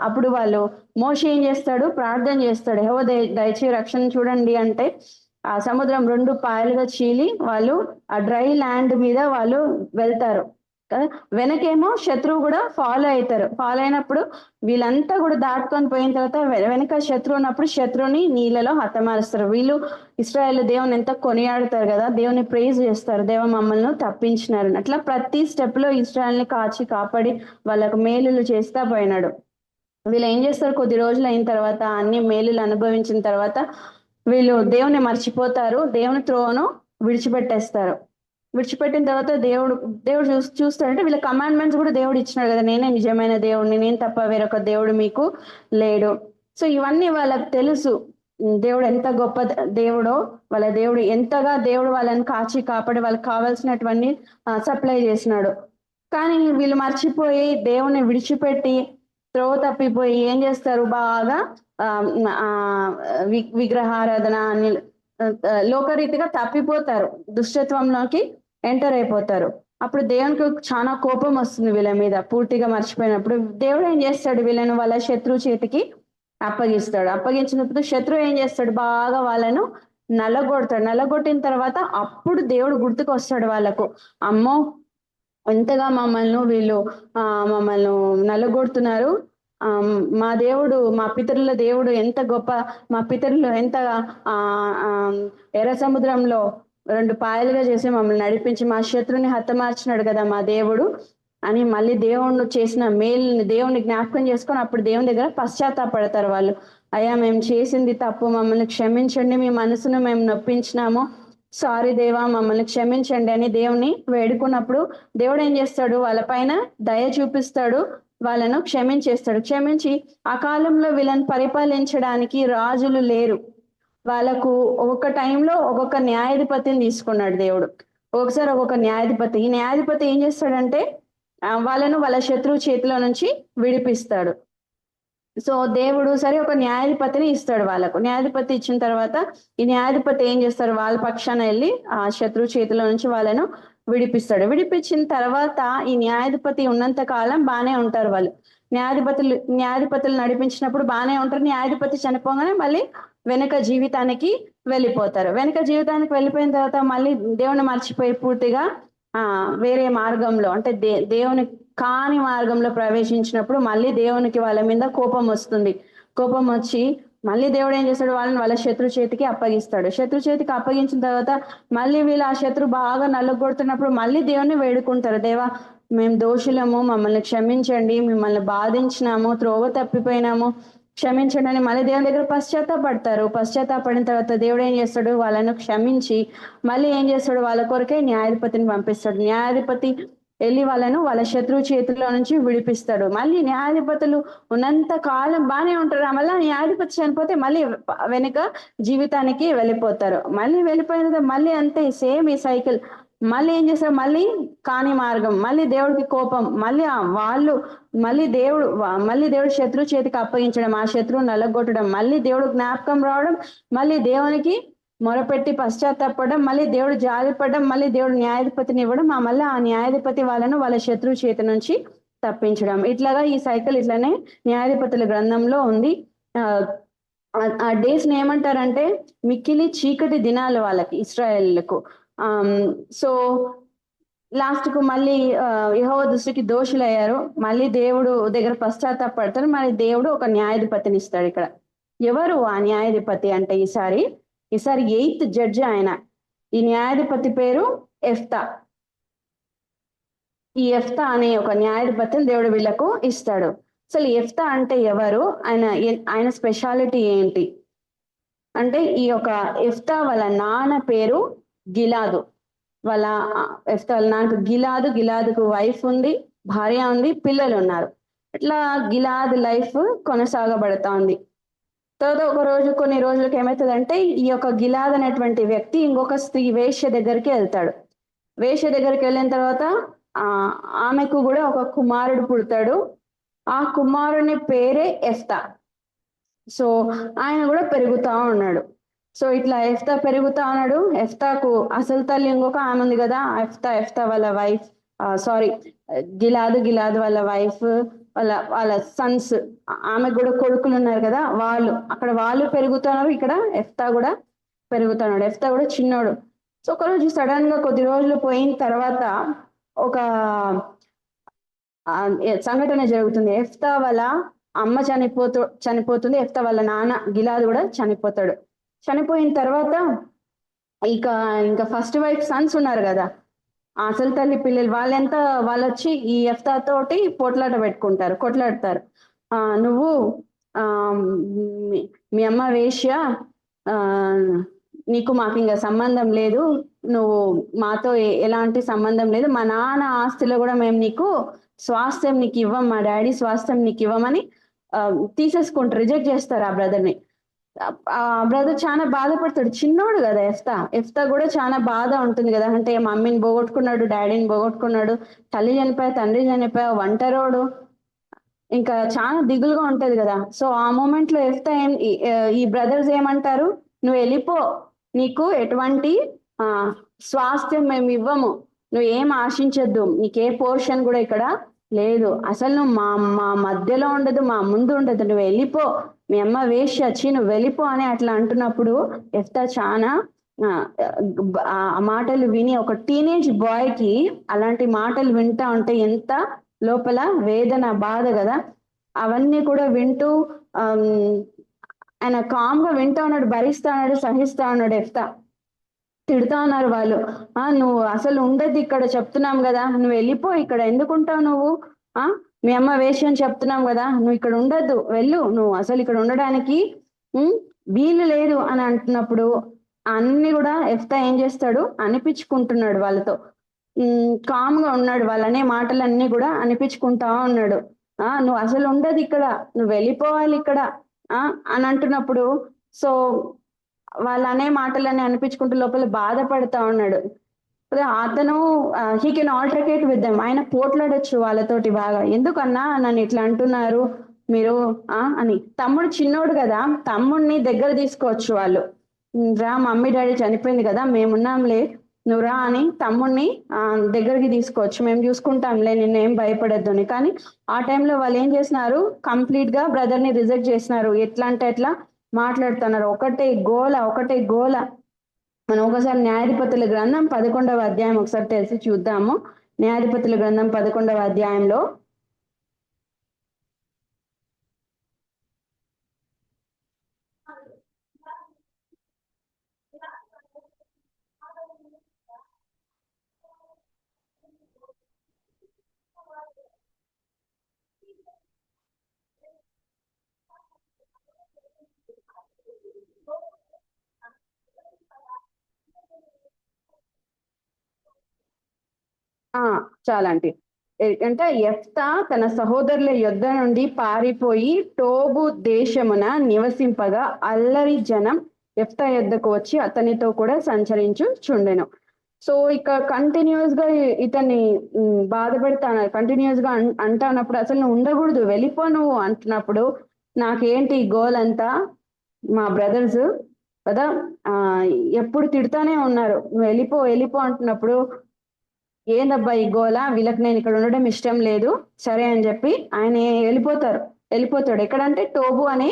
అప్పుడు వాళ్ళు మోషే ఏం చేస్తాడు, ప్రార్థన చేస్తాడు, యెహోవా దయచేసి రక్షణ చూడండి అంటే ఆ సముద్రం 2 పాయలుగా చీలి వాళ్ళు ఆ డ్రై ల్యాండ్ మీద వాళ్ళు వెళ్తారు కదా. వెనకేమో శత్రువు కూడా ఫాలో అవుతారు. ఫాలో అయినప్పుడు వీళ్ళంతా కూడా దాటుకొని పోయిన తర్వాత వెనక శత్రువు ఉన్నప్పుడు శత్రువుని నీళ్ళలో హతమారుస్తారు. వీళ్ళు ఇశ్రాయేల్ దేవుని ఎంత కొనియాడతారు కదా, దేవుని ప్రైజ్ చేస్తారు, దేవ మమ్మల్ని తప్పించినారు. అట్లా ప్రతి స్టెప్ లో ఇశ్రాయేల్ని కాచి కాపాడి వాళ్ళకు మేలులు చేస్తా పోయినాడు. వీళ్ళు ఏం చేస్తారు, కొద్ది రోజులు అయిన తర్వాత, అన్ని మేలులు అనుభవించిన తర్వాత వీళ్ళు దేవుని మర్చిపోతారు, దేవుని త్రోవను విడిచిపెట్టేస్తారు. విడిచిపెట్టిన తర్వాత దేవుడు చూస్తాడంటే వీళ్ళ కమాండ్మెంట్స్ కూడా దేవుడు ఇచ్చినాడు కదా, నేనే నిజమైన దేవుడిని, నేను తప్ప వేరొక దేవుడు మీకు లేడు. సో ఇవన్నీ వాళ్ళకి తెలుసు, దేవుడు ఎంత గొప్ప దేవుడో, వాళ్ళ దేవుడు ఎంతగా దేవుడు వాళ్ళని కాచి కాపాడి వాళ్ళకి కావాల్సినటువంటి సప్లై చేసినాడు. కానీ వీళ్ళు మర్చిపోయి దేవుని విడిచిపెట్టి త్రోవ తప్పిపోయి ఏం చేస్తారు, బాగా విగ్రహారాధన అని లోకరీతిగా తప్పిపోతారు, దుష్టత్వంలోకి ఎంటర్ అయిపోతారు. అప్పుడు దేవునికి చాలా కోపం వస్తుంది వీళ్ళ మీద, పూర్తిగా మర్చిపోయినప్పుడు. దేవుడు ఏం చేస్తాడు, వీళ్ళను వాళ్ళ శత్రువు చేతికి అప్పగిస్తాడు. అప్పగించినప్పుడు శత్రువు ఏం చేస్తాడు, బాగా వాళ్ళను నల్లగొడతాడు. నల్లగొట్టిన తర్వాత అప్పుడు దేవుడు గుర్తుకు వస్తాడు వాళ్ళకు, అమ్మో ఎంతగా వీళ్ళు మమ్మల్ని నల్లగొడుతున్నారు, మా దేవుడు, మా పితరుల దేవుడు ఎంత గొప్ప, మా పితరులు ఎంత ఎర్ర సముద్రంలో 2 పాయలుగా చేసి మమ్మల్ని నడిపించి మా శత్రుని హతమార్చినాడు కదా మా దేవుడు అని మళ్ళీ దేవుడు చేసిన మేలుని దేవుని జ్ఞాపకం చేసుకొని అప్పుడు దేవుని దగ్గర పశ్చాత్తాపడతారు వాళ్ళు. అయ్యా మేము చేసింది తప్పు, మమ్మల్ని క్షమించండి, మీ మనసును మేము నొప్పించినాము, సారీ దేవా మమ్మల్ని క్షమించండి అని దేవుని వేడుకున్నప్పుడు దేవుడు ఏం చేస్తాడు, వాళ్ళ పైన దయ చూపిస్తాడు, వాళ్ళను క్షమించేస్తాడు. క్షమించి ఆ కాలంలో వీళ్ళని పరిపాలించడానికి రాజులు లేరు, వాళ్ళకు ఒక్కొక్క టైంలో ఒక్కొక్క న్యాయాధిపతిని తీసుకున్నాడు దేవుడు. ఒకసారి ఒక్కొక్క న్యాయాధిపతి, ఈ న్యాయాధిపతి ఏం చేస్తాడంటే వాళ్ళను వాళ్ళ శత్రువు చేతిలో నుంచి విడిపిస్తాడు. సో దేవుడు సరే ఒక న్యాయాధిపతిని ఇస్తాడు వాళ్ళకు. న్యాయాధిపతి ఇచ్చిన తర్వాత ఈ న్యాయాధిపతి ఏం చేస్తారు, వాళ్ళ పక్షాన వెళ్ళి ఆ శత్రువు చేతిలో నుంచి వాళ్ళను విడిపిస్తాడు. విడిపించిన తర్వాత ఈ న్యాయాధిపతి ఉన్నంత కాలం బాగానే ఉంటారు వాళ్ళు. న్యాయాధిపతులు నడిపించినప్పుడు బాగానే ఉంటారు. న్యాయాధిపతి చనిపోగానే మళ్ళీ వెనక జీవితానికి వెళ్ళిపోతారు. వెనక జీవితానికి వెళ్ళిపోయిన తర్వాత మళ్ళీ దేవుని మర్చిపోయి పూర్తిగా వేరే మార్గంలో అంటే దేవుని కాని మార్గంలో ప్రవేశించినప్పుడు మళ్ళీ దేవునికి వాళ్ళ మీద కోపం వస్తుంది. కోపం వచ్చి మళ్ళీ దేవుడు ఏం చేస్తాడు, వాళ్ళని వాళ్ళ శత్రు చేతికి అప్పగిస్తాడు. శత్రు చేతికి అప్పగించిన తర్వాత మళ్ళీ వీళ్ళు ఆ శత్రు బాగా నల్లగొడుతున్నప్పుడు మళ్ళీ దేవుని వేడుకుంటారు, దేవా మేము దోషులము, మమ్మల్ని క్షమించండి, మిమ్మల్ని బాధించినాము, త్రోవ తప్పిపోయినాము, క్షమించండి అని మళ్ళీ దేవుని దగ్గర పశ్చాత్తాపడతారు. పశ్చాత్తాపడిన తర్వాత దేవుడు ఏం చేస్తాడు, వాళ్ళను క్షమించి మళ్ళీ ఏం చేస్తాడు, వాళ్ళ కొరకే న్యాయాధిపతిని పంపిస్తాడు. న్యాయాధిపతి వెళ్ళి వాళ్ళను వాళ్ళ శత్రువు చేతుల్లో నుంచి విడిపిస్తాడు. మళ్ళీ న్యాయాధిపతులు ఉన్నంత కాలం బాగానే ఉంటారు. మళ్ళీ న్యాయాధిపతి చనిపోతే మళ్ళీ వెనుక జీవితానికి వెళ్ళిపోతారు. మళ్ళీ వెళ్ళిపోయిన మళ్ళీ అంతే సేమ్ ఈ సైకిల్. మళ్ళీ ఏం చేస్తారు, మళ్ళీ కాని మార్గం, మళ్ళీ దేవుడికి కోపం, మళ్ళీ వాళ్ళు మళ్ళీ దేవుడు శత్రువు చేతికి అప్పగించడం, ఆ శత్రువు నలగొట్టడం, మళ్ళీ దేవుడు జ్ఞాపకం రావడం, మళ్ళీ దేవునికి మొరపెట్టి పశ్చాత్తాపడడం, మళ్ళీ దేవుడు జాలిపడడం, మళ్ళీ దేవుడు న్యాయాధిపతిని ఇవ్వడం, మళ్ళీ ఆ న్యాయాధిపతి వాళ్ళను వాళ్ళ శత్రువు చేతి నుంచి తప్పించడం. ఇట్లాగా ఈ సైకిల్ ఇట్లానే న్యాయాధిపతుల గ్రంథంలో ఉంది. ఆ డేస్ ని ఏమంటారంటే మిక్కిలి చీకటి దినాలు వాళ్ళకి, ఇశ్రాయేలులకు. సో లాస్ట్ కు మళ్ళీ యెహోవా దృష్టికి దోషులయ్యారు. మళ్ళీ దేవుడు దగ్గర పశ్చాత్తాపడతారు. మరి దేవుడు ఒక న్యాయాధిపతిని ఇస్తాడు. ఇక్కడ ఎవరు ఆ న్యాయాధిపతి అంటే ఈసారి 8th జడ్జి ఆయన. ఈ న్యాయాధిపతి పేరు ఎఫ్తా. ఈ ఎఫ్తా అనే ఒక న్యాయాధిపతిని దేవుడు వీళ్ళకు ఇస్తాడు. అసలు ఎఫ్తా అంటే ఎవరు, ఆయన స్పెషాలిటీ ఏంటి అంటే, ఈ యొక్క ఎఫ్తా వాళ్ళ నాన్న పేరు గిలాదు. ఎఫ్తా వాళ్ళ నాన్నకు గిలాదుకు వైఫ్ ఉంది, భార్య ఉంది, పిల్లలు ఉన్నారు. ఇట్లా గిలాద్ లైఫ్ కొనసాగబడతా ఉంది. తర్వాత కొన్ని రోజులకు ఏమవుతుందంటే, ఈ యొక్క గిలాద్ అనేటువంటి వ్యక్తి ఇంకొక స్త్రీ వేశ్య దగ్గరికి వెళ్తాడు. వేశ్య దగ్గరికి వెళ్ళిన తర్వాత ఆమెకు కూడా ఒక కుమారుడు పుడతాడు. ఆ కుమారుని పేరే ఎఫ్తా. సో ఆయన కూడా పెరుగుతా ఉన్నాడు. సో ఇట్లా ఎఫ్తా పెరుగుతా ఉన్నాడు. ఎఫ్తాకు అసలు తల్లి ఇంకొక ఆమె ఉంది కదా, ఎఫ్తా వాళ్ళ వైఫ్, గిలాదు వాళ్ళ వైఫ్, వాళ్ళ సన్స్, ఆమెకు కూడా కొడుకులు ఉన్నారు కదా, వాళ్ళు పెరుగుతున్నారు. ఇక్కడ ఎఫ్తా కూడా పెరుగుతున్నాడు. ఎఫ్తా కూడా చిన్నోడు. సో ఒకరోజు సడన్ గా కొద్ది రోజులు పోయిన తర్వాత ఒక సంఘటన జరుగుతుంది. ఎఫ్తా వాళ్ళ అమ్మ చనిపోతుంది. ఎఫ్తా వాళ్ళ నాన్న గిలాదు కూడా చనిపోతాడు. చనిపోయిన తర్వాత ఇంకా ఫస్ట్ వైఫ్ సన్స్ ఉన్నారు కదా, అసలు తల్లి పిల్లలు, వాళ్ళు వచ్చి ఈ ఎఫ్తా తోటి కొట్లాడతారు. నువ్వు మీ అమ్మ వేశ్య, నీకు మాకు ఇంకా సంబంధం లేదు, నువ్వు మాతో ఎలాంటి సంబంధం లేదు, మా నాన్న ఆస్తిలో కూడా మేము నీకు స్వాస్థ్యం నీకు ఇవ్వం, మా డాడీ స్వాస్థ్యం నీకు ఇవ్వమని తీసేసుకుంటారు, రిజెక్ట్ చేస్తారు ఆ బ్రదర్ని. ఆ బ్రదర్ చాలా బాధపడతాడు, చిన్నోడు కదా ఎఫ్తా కూడా చాలా బాధ ఉంటుంది కదా, అంటే మమ్మీని పోగొట్టుకున్నాడు, డాడీని పోగొట్టుకున్నాడు, తల్లి చనిపోయా, తండ్రి చనిపోయా, ఒంటరోడు, ఇంకా చాలా దిగులుగా ఉంటది కదా. సో ఆ మూమెంట్ లో ఎఫ్తా ఈ బ్రదర్స్ ఏమంటారు, నువ్వు వెళ్ళిపో, నీకు ఎటువంటి స్వాస్థ్యం మేము ఇవ్వము, నువ్వు ఏం ఆశించద్దు, నీకే పోర్షన్ కూడా ఇక్కడ లేదు, అసలు నువ్వు మా మధ్యలో ఉండదు, మా ముందు ఉండదు, నువ్వు వెళ్ళిపో, మీ అమ్మ వేసి వచ్చి నువ్వు వెళ్ళిపో అని అట్లా అంటున్నప్పుడు ఎఫ్తా చాలా ఆ మాటలు విని, ఒక టీనేజ్ బాయ్ కి అలాంటి మాటలు వింటా ఉంటే ఎంత లోపల వేదన, బాధ కదా. అవన్నీ కూడా వింటూ ఆయన కామ్ గా వింటా ఉన్నాడు, భరిస్తా ఉన్నాడు, సహిస్తా ఉన్నాడు. ఎఫ్తా తిడుతా ఉన్నారు వాళ్ళు, నువ్వు అసలు ఉండద్దు ఇక్కడ, చెప్తున్నాం కదా, నువ్వు వెళ్ళిపో, ఇక్కడ ఎందుకుంటావు నువ్వు, మీ అమ్మ వేషం చెప్తున్నాం కదా, నువ్వు ఇక్కడ ఉండద్దు, వెళ్ళు, నువ్వు అసలు ఇక్కడ ఉండడానికి వీలు లేదు అని అంటున్నప్పుడు అన్ని కూడా ఎఫ్తా ఏం చేస్తాడు, అనిపించుకుంటున్నాడు వాళ్ళతో. కామ్ గా ఉన్నాడు, వాళ్ళనే మాటలన్నీ కూడా అనిపించుకుంటా ఉన్నాడు. నువ్వు అసలు ఉండదు ఇక్కడ, నువ్వు వెళ్ళిపోవాలి ఇక్కడ అని అంటున్నప్పుడు, సో వాళ్ళ అనే మాటలన్నీ అనిపించుకుంటూ లోపల బాధపడతా ఉన్నాడు. అతను హీ కెన్ ఆల్టర్కేట్ విత్ దెమ్, ఆయన పోట్లాడొచ్చు వాళ్ళతోటి బాగా. ఎందుకన్నా నన్ను ఇట్లా అంటున్నారు మీరు అని. తమ్ముడు చిన్నోడు కదా, తమ్ముడిని దగ్గర తీసుకోవచ్చు వాళ్ళు. రా మమ్మీ డాడీ చనిపోయింది కదా, మేమున్నాంలే, నువ్వు రా అని తమ్ముడిని దగ్గరికి తీసుకోవచ్చు, మేము చూసుకుంటాంలే, నిన్నేం భయపడద్దు అని. కానీ ఆ టైంలో వాళ్ళు ఏం చేసినారు, కంప్లీట్ గా బ్రదర్ ని రిజెక్ట్ చేసినారు. ఎట్లా అంటే ఎట్లా మాట్లాడుతున్నారు, ఒకటే గోల ఒకటే గోల. మనం ఒకసారి న్యాయాధిపతుల గ్రంథం 11వ అధ్యాయం ఒకసారి తెలిసి చూద్దాము. న్యాయాధిపతుల గ్రంథం 11వ అధ్యాయంలో చాలండి. అంటే యెఫ్తా తన సహోదరుల యొద్ద నుండి పారిపోయి టోబు దేశమున నివసింపగా అల్లరి జనం యెఫ్తా యొద్దకు వచ్చి అతనితో కూడా సంచరించుచుండెను. సో ఇక కంటిన్యూస్ గా ఇతన్ని బాధపెడతాను, కంటిన్యూస్ గా అంటున్నప్పుడు అసలు నువ్వు ఉండకూడదు, వెళ్ళిపో నువ్వు అంటున్నప్పుడు, నాకేంటి గోల్ అంతా, మా బ్రదర్స్ కదా ఎప్పుడు తిడుతానే ఉన్నారు, నువ్వు వెళ్ళిపో వెళ్ళిపో అంటున్నప్పుడు, ఏందబ్బా ఈ గోల, వీళ్ళకి నేను ఇక్కడ ఉండడం ఇష్టం లేదు, సరే అని చెప్పి ఆయన వెళ్ళిపోతాడు. ఎక్కడంటే టోబు అనే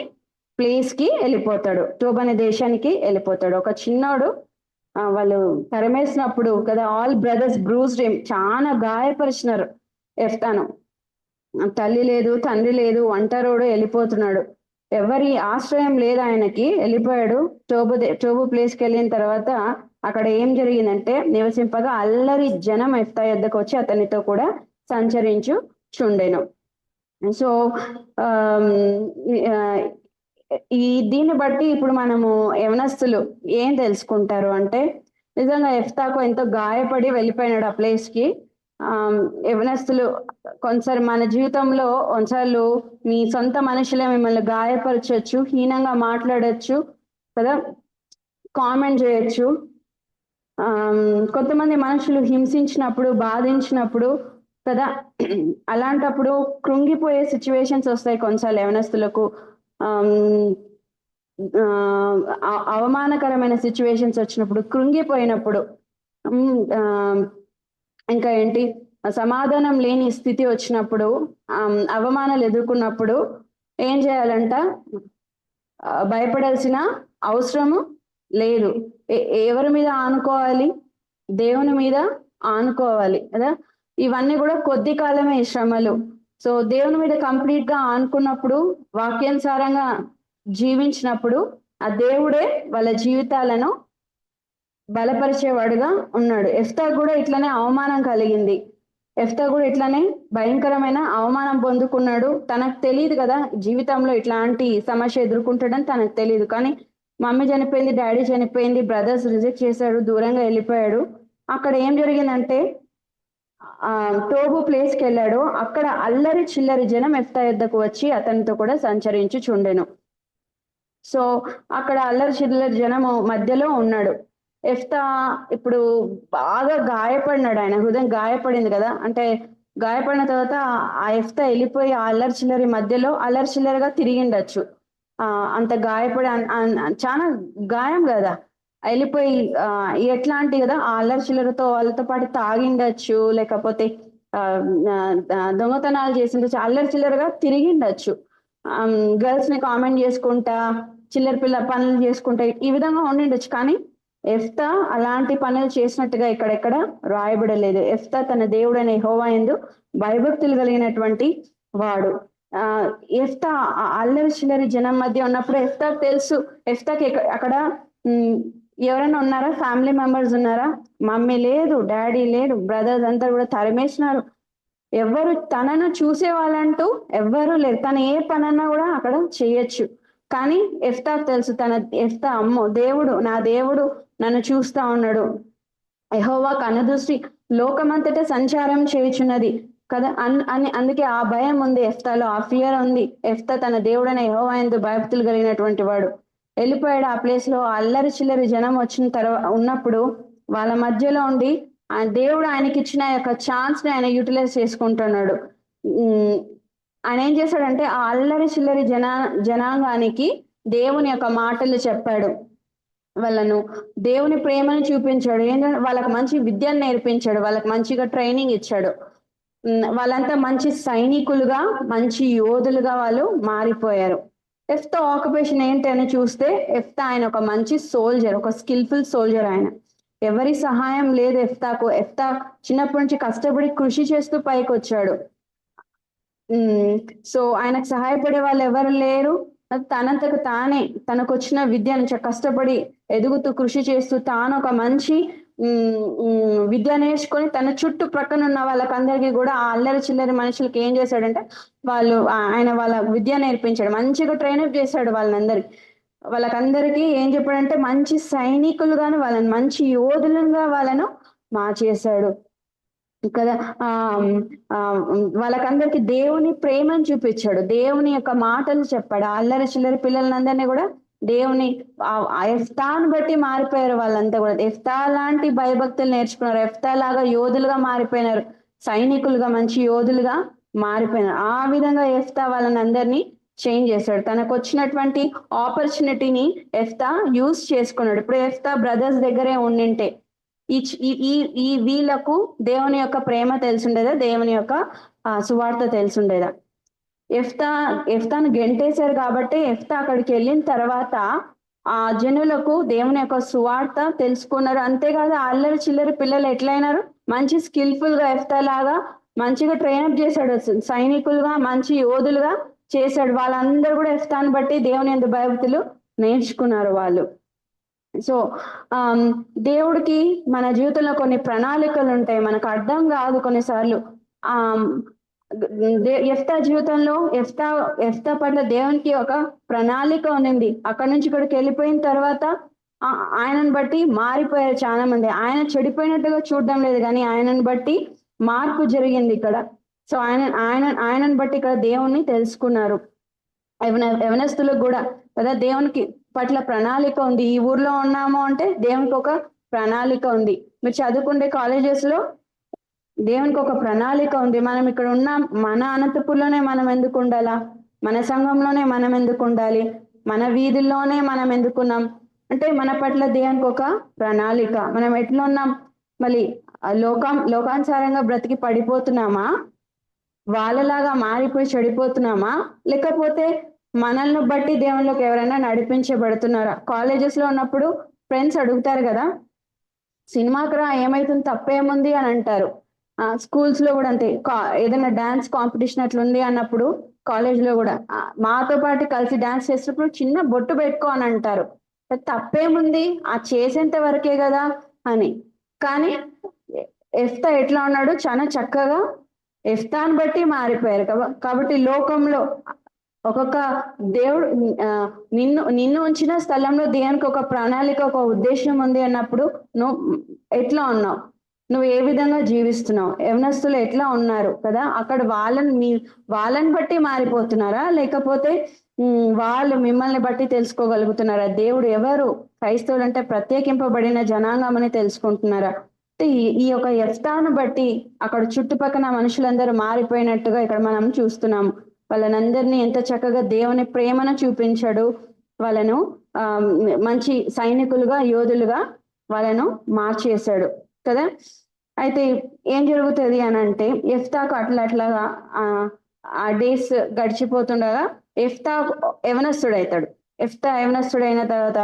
ప్లేస్ కి వెళ్ళిపోతాడు, టోబు అనే దేశానికి వెళ్ళిపోతాడు. ఒక చిన్నోడు వాళ్ళు తరిమేసినప్పుడు కదా, ఆల్ బ్రదర్స్ బ్రూస్డ్ హిమ్, చాలా గాయపరిచినారు ఎఫ్తాను. తల్లి లేదు, తండ్రి లేదు, ఒంటరోడు వెళ్ళిపోతున్నాడు, ఎవరి ఆశ్రయం లేదు ఆయనకి, వెళ్ళిపోయాడు. టోబు ప్లేస్కి వెళ్ళిన తర్వాత అక్కడ ఏం జరిగిందంటే, నివసింపగా అల్లరి జనం ఎఫ్తా యొద్దకు వచ్చి అతనితో కూడా సంచరించుచుండెను. సో దీన్ని బట్టి ఇప్పుడు మనము యవనస్తులు ఏం తెలుసుకుంటారు అంటే, నిజంగా ఎఫ్తాకు ఎంతో గాయపడి వెళ్ళిపోయినాడు ఆ ప్లేస్ కి. యవనస్తులు కొన్నిసారి మన జీవితంలో కొన్నిసార్లు మీ సొంత మనుషులే మిమ్మల్ని గాయపరచవచ్చు, హీనంగా మాట్లాడచ్చు కదా, కామెంట్ చేయొచ్చు. కొంతమంది మనుషులు హింసించినప్పుడు, బాధించినప్పుడు కదా, అలాంటప్పుడు కృంగిపోయే సిచ్యువేషన్స్ వస్తాయి కొన్నిసార్లు యవనస్తులకు. అవమానకరమైన సిచ్యువేషన్స్ వచ్చినప్పుడు, కృంగిపోయినప్పుడు, ఇంకా ఏంటి, సమాధానం లేని స్థితి వచ్చినప్పుడు, అవమానాలు ఎదుర్కొన్నప్పుడు ఏం చేయాలంట, భయపడాల్సిన అవసరము లేదు. ఎవరి మీద ఆనుకోవాలి, దేవుని మీద ఆనుకోవాలి కదా. ఇవన్నీ కూడా కొద్ది కాలమే శ్రమలు. సో దేవుని మీద కంప్లీట్ గా ఆనుకున్నప్పుడు, వాక్యానుసారంగా జీవించినప్పుడు ఆ దేవుడే వాళ్ళ జీవితాలను బలపరిచేవాడుగా ఉన్నాడు. ఎఫ్తా కూడా ఇట్లనే అవమానం కలిగింది, ఎఫ్తా కూడా ఇట్లనే భయంకరమైన అవమానం పొందుకున్నాడు. తనకు తెలియదు కదా జీవితంలో ఇట్లాంటి సమస్య ఎదుర్కొంటాడని తనకు తెలియదు. కానీ మమ్మీ చనిపోయింది, డాడీ చనిపోయింది, బ్రదర్స్ రిజెక్ట్ చేశాడు, దూరంగా వెళ్ళిపోయాడు. అక్కడ ఏం జరిగిందంటే, టోబు ప్లేస్కి వెళ్ళాడు. అక్కడ అల్లరి చిల్లరి జనం ఎఫ్తా యొద్దకు వచ్చి అతనితో కూడా సంచరించుచుండెను. సో అక్కడ అల్లరి చిల్లరి జనము మధ్యలో ఉన్నాడు ఎఫ్తా. ఇప్పుడు బాగా గాయపడినాడు, ఆయన హృదయం గాయపడింది కదా. అంటే గాయపడిన తర్వాత ఆ ఎఫ్తా వెళ్ళిపోయి ఆ అల్లరి చిల్లరి మధ్యలో అల్లరి చిల్లరగా తిరిగిండొచ్చు. అంత గాయపడి చాలా గాయం కదా, వెళ్ళిపోయి ఎట్లాంటి కదా ఆ అల్లరి చిల్లరతో వాళ్ళతో పాటు తాగిండొచ్చు, లేకపోతే దొంగతనాలు చేసిండొచ్చు, అల్లరి చిల్లరగా తిరిగిండొచ్చు. గర్ల్స్ ని కామెంట్ చేసుకుంటా, చిల్లర పిల్ల పనులు చేసుకుంటా, ఈ విధంగా ఉండిండొచ్చు. కానీ ఎఫ్తా అలాంటి పనులు చేసినట్టుగా ఇక్కడెక్కడ రాయబడలేదు. ఎఫ్తా తన దేవుడైన యెహోవా యందు భయభక్తులు కలిగినటువంటి వాడు. ఎఫ్తా అల్లరి చిల్లరి జనం మధ్య ఉన్నప్పుడు ఎఫ్తాకు తెలుసు, ఎఫ్తాకి అక్కడ ఎవరైనా ఉన్నారా, ఫ్యామిలీ మెంబర్స్ ఉన్నారా, మమ్మీ లేదు, డాడీ లేడు, బ్రదర్స్ అంతా కూడా తరిమేసినారు, ఎవరు తనను చూసే వాళ్ళంటూ ఎవ్వరూ లేరు, తను ఏ పనన్నా కూడా అక్కడ చేయొచ్చు. కానీ ఎఫ్తాకు తెలుసు ఎఫ్తా అమ్మో దేవుడు, నా దేవుడు నన్ను చూస్తా ఉన్నాడు, యెహోవా కనుదృష్టి లోకమంతటా సంచారం చేయుచున్నది కదా అని అందుకే ఆ భయం ఉంది ఎఫ్తాలో, ఆ ఫియర్ ఉంది. ఎఫ్తా తన దేవుడైన యెహోవా యందు భయభక్తులు కలిగినటువంటి వాడు. వెళ్ళిపోయాడు ఆ ప్లేస్ లో. అల్లరి చిల్లరి జనం వచ్చిన తర్వాత ఉన్నప్పుడు వాళ్ళ మధ్యలో ఉండి ఆ దేవుడు ఆయనకి ఇచ్చిన యొక్క ఛాన్స్ ని ఆయన యూటిలైజ్ చేసుకుంటున్నాడు. ఆయన ఏం చేశాడంటే ఆ అల్లరి చిల్లరి జనాంగానికి దేవుని యొక్క మాటలు చెప్పాడు. వాళ్ళను దేవుని ప్రేమను చూపించాడు. ఏంటంటే వాళ్ళకి మంచి విద్యను నేర్పించాడు, వాళ్ళకి మంచిగా ట్రైనింగ్ ఇచ్చాడు. వాళ్ళంతా మంచి సైనికులుగా, మంచి యోధులుగా వాళ్ళు మారిపోయారు. ఎఫ్తా ఆక్యుపేషన్ ఏంటి అని చూస్తే, ఎఫ్తా ఆయన ఒక మంచి సోల్జర్, ఒక స్కిల్ఫుల్ సోల్జర్. ఆయన ఎవరి సహాయం లేదు ఎఫ్తాకు. ఎఫ్తా చిన్నప్పటి నుంచి కష్టపడి కృషి చేస్తూ పైకి వచ్చాడు. సో ఆయనకు సహాయపడే వాళ్ళు ఎవరు లేరు. తనంతకు తానే తనకు వచ్చిన విద్యను కష్టపడి ఎదుగుతూ కృషి చేస్తూ తాను ఒక మంచి విద్య నేర్చుకొని తన చుట్టూ ప్రక్కన ఉన్న వాళ్ళకందరికీ కూడా ఆ అల్లరి చిల్లరి మనుషులకి ఏం చేశాడంటే ఆయన వాళ్ళ విద్య నేర్పించాడు, మంచిగా ట్రైనప్ చేశాడు వాళ్ళందరికి. వాళ్ళకందరికీ ఏం చెప్పాడంటే మంచి సైనికులుగాను, వాళ్ళని మంచి యోధులుగా వాళ్ళను మార్చేశాడు కదా. వాళ్ళకందరికి దేవుని ప్రేమను చూపించాడు, దేవుని యొక్క మాటలు చెప్పాడు. అల్లరి చిల్లరి పిల్లలందరినీ కూడా దేవుని ఎఫ్తాను బట్టి మారిపోయారు వాళ్ళంతా కూడా. ఎఫ్తా లాంటి భయభక్తులు నేర్చుకున్నారు, ఎఫ్తా లాగా యోధులుగా మారిపోయినారు, సైనికులుగా మంచి యోధులుగా మారిపోయినారు. ఆ విధంగా ఎఫ్తా వాళ్ళని అందరినీ చేంజ్ చేశాడు. తనకు వచ్చినటువంటి ఆపర్చునిటీని ఎఫ్తా యూజ్ చేసుకున్నాడు. ఇప్పుడు ఎఫ్తా బ్రదర్స్ దగ్గరే ఉండింటే ఈ వీళ్ళకు దేవుని యొక్క ప్రేమ తెలుసుండేదా, దేవుని యొక్క సువార్త తెలుసుండేదా? ఎఫ్తాను గెంటేశారు కాబట్టి ఎఫ్తా అక్కడికి వెళ్ళిన తర్వాత ఆ జనులకు దేవుని యొక్క సువార్త తెలుసుకున్నారు. అంతేకాదు అల్లరి చిల్లరి పిల్లలు ఎట్లయినారు, మంచి స్కిల్ఫుల్ గా ఎఫ్తా లాగా మంచిగా ట్రైనప్ చేశాడు, సైనికులుగా మంచి యోధులుగా చేశాడు. వాళ్ళందరూ కూడా ఎఫ్తాను బట్టి దేవుని యందు భయభక్తులు నేర్చుకున్నారు వాళ్ళు. సో దేవుడికి మన జీవితంలో కొన్ని ప్రణాళికలు ఉంటాయి, మనకు అర్థం కాదు కొన్నిసార్లు. ఎఫ్తా జీవితంలో ఎఫ్తా పట్ల దేవునికి ఒక ప్రణాళిక ఉన్నింది. అక్కడి నుంచి ఇక్కడికి వెళ్ళిపోయిన తర్వాత ఆయనను బట్టి మారిపోయారు చాలా మంది. ఆయన చెడిపోయినట్టుగా చూడడం లేదు, కానీ ఆయనను బట్టి మార్పు జరిగింది ఇక్కడ. సో ఆయనను బట్టి ఇక్కడ దేవుణ్ణి తెలుసుకున్నారు. యవనస్తులకు కూడా కదా దేవునికి పట్ల ప్రణాళిక ఉంది. ఈ ఊర్లో ఉన్నాము అంటే దేవునికి ఒక ప్రణాళిక ఉంది. మీరు చదువుకుంటే కాలేజెస్ లో దేవునికి ఒక ప్రణాళిక ఉంది. మనం ఇక్కడ ఉన్నాం, మన అనంతపూర్లోనే మనం ఎందుకు ఉండాలా, మన సంఘంలోనే మనం ఎందుకు ఉండాలి, మన వీధుల్లోనే మనం ఎందుకున్నాం అంటే మన పట్ల దేవునికి ఒక ప్రణాళిక. మనం ఎట్లా ఉన్నాం, మళ్ళీ లోకానుసారంగా బ్రతికి పడిపోతున్నామా, వాళ్ళలాగా మారిపోయి చెడిపోతున్నామా, లేకపోతే మనల్ని బట్టి దేవుళ్ళకి ఎవరైనా నడిపించబడుతున్నారా? కాలేజెస్ లో ఉన్నప్పుడు ఫ్రెండ్స్ అడుగుతారు కదా, సినిమాకి రా ఏమైతుంది తప్పేముంది అని అంటారు. స్కూల్స్ లో కూడా అంతే, ఏదైనా డాన్స్ కాంపిటీషన్ అట్లుంది అన్నప్పుడు కాలేజ్ లో కూడా మాతో పాటు కలిసి డాన్స్ చేసినప్పుడు చిన్న బొట్టు పెట్టుకో అని అంటారు. తప్పేముంది, చేసేంత వరకే కదా అని. కానీ ఎఫ్తా ఎట్లా ఉన్నాడు, చాలా చక్కగా ఎఫ్తాను బట్టి మారిపోయారు. కాబట్టి లోకంలో ఒక్కొక్క దేవుడు నిన్ను ఉంచిన స్థలంలో దేవునికి ఒక ప్రణాళిక, ఒక ఉద్దేశం ఉంది అన్నప్పుడు నువ్వు ఎట్లా ఉన్నావు, నువ్వు ఏ విధంగా జీవిస్తున్నావు, యవనస్తులు ఎట్లా ఉన్నారు కదా, అక్కడ వాళ్ళని బట్టి మారిపోతున్నారా, లేకపోతే వాళ్ళు మిమ్మల్ని బట్టి తెలుసుకోగలుగుతున్నారా? దేవుడు ఎవరు, క్రైస్తవులు అంటే ప్రత్యేకింపబడిన జనాంగం అని తెలుసుకుంటున్నారా? ఈ యొక్క ఎఫ్తాను బట్టి అక్కడ చుట్టుపక్కల మనుషులందరూ మారిపోయినట్టుగా ఇక్కడ మనం చూస్తున్నాము. వాళ్ళనందరినీ ఎంత చక్కగా దేవుని ప్రేమను చూపించాడు, వాళ్ళను మంచి సైనికులుగా, యోధులుగా వాళ్ళను మార్చేశాడు కదా. అయితే ఏం జరుగుతుంది అని అంటే, ఎఫ్తాకు అట్లాగా ఆ డేస్ గడిచిపోతుండగా ఎఫ్తా యవనస్తుడవుతాడు. ఎఫ్తా యవనస్తుడైన తర్వాత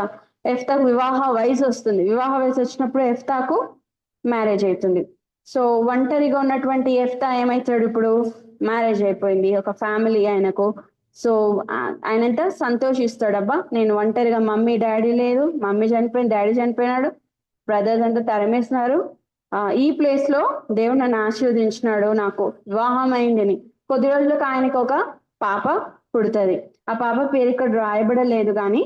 ఎఫ్తాకు వివాహ వయసు వస్తుంది. వివాహ వయసు వచ్చినప్పుడు ఎఫ్తాకు మ్యారేజ్ అవుతుంది. సో ఒంటరిగా ఉన్నటువంటి ఎఫ్తా ఏమవుతాడు, ఇప్పుడు మ్యారేజ్ అయిపోయింది, ఒక ఫ్యామిలీ ఆయనకు. సో ఆయన ఎంత సంతోషిస్తాడు, అబ్బా నేను ఒంటరిగా, మమ్మీ డాడీ లేదు, మమ్మీ చనిపోయింది, డాడీ చనిపోయినాడు, బ్రదర్స్ అంతా తరిమేస్తున్నారు, ఈ ప్లేస్ లో దేవుడు నన్ను ఆశీర్వదించినాడు, నాకు వివాహం అయిందని. కొద్ది రోజులకు ఆయనకు ఒక పాప పుడుతుంది. ఆ పాప పేరు ఇక్కడ రాయబడలేదు కానీ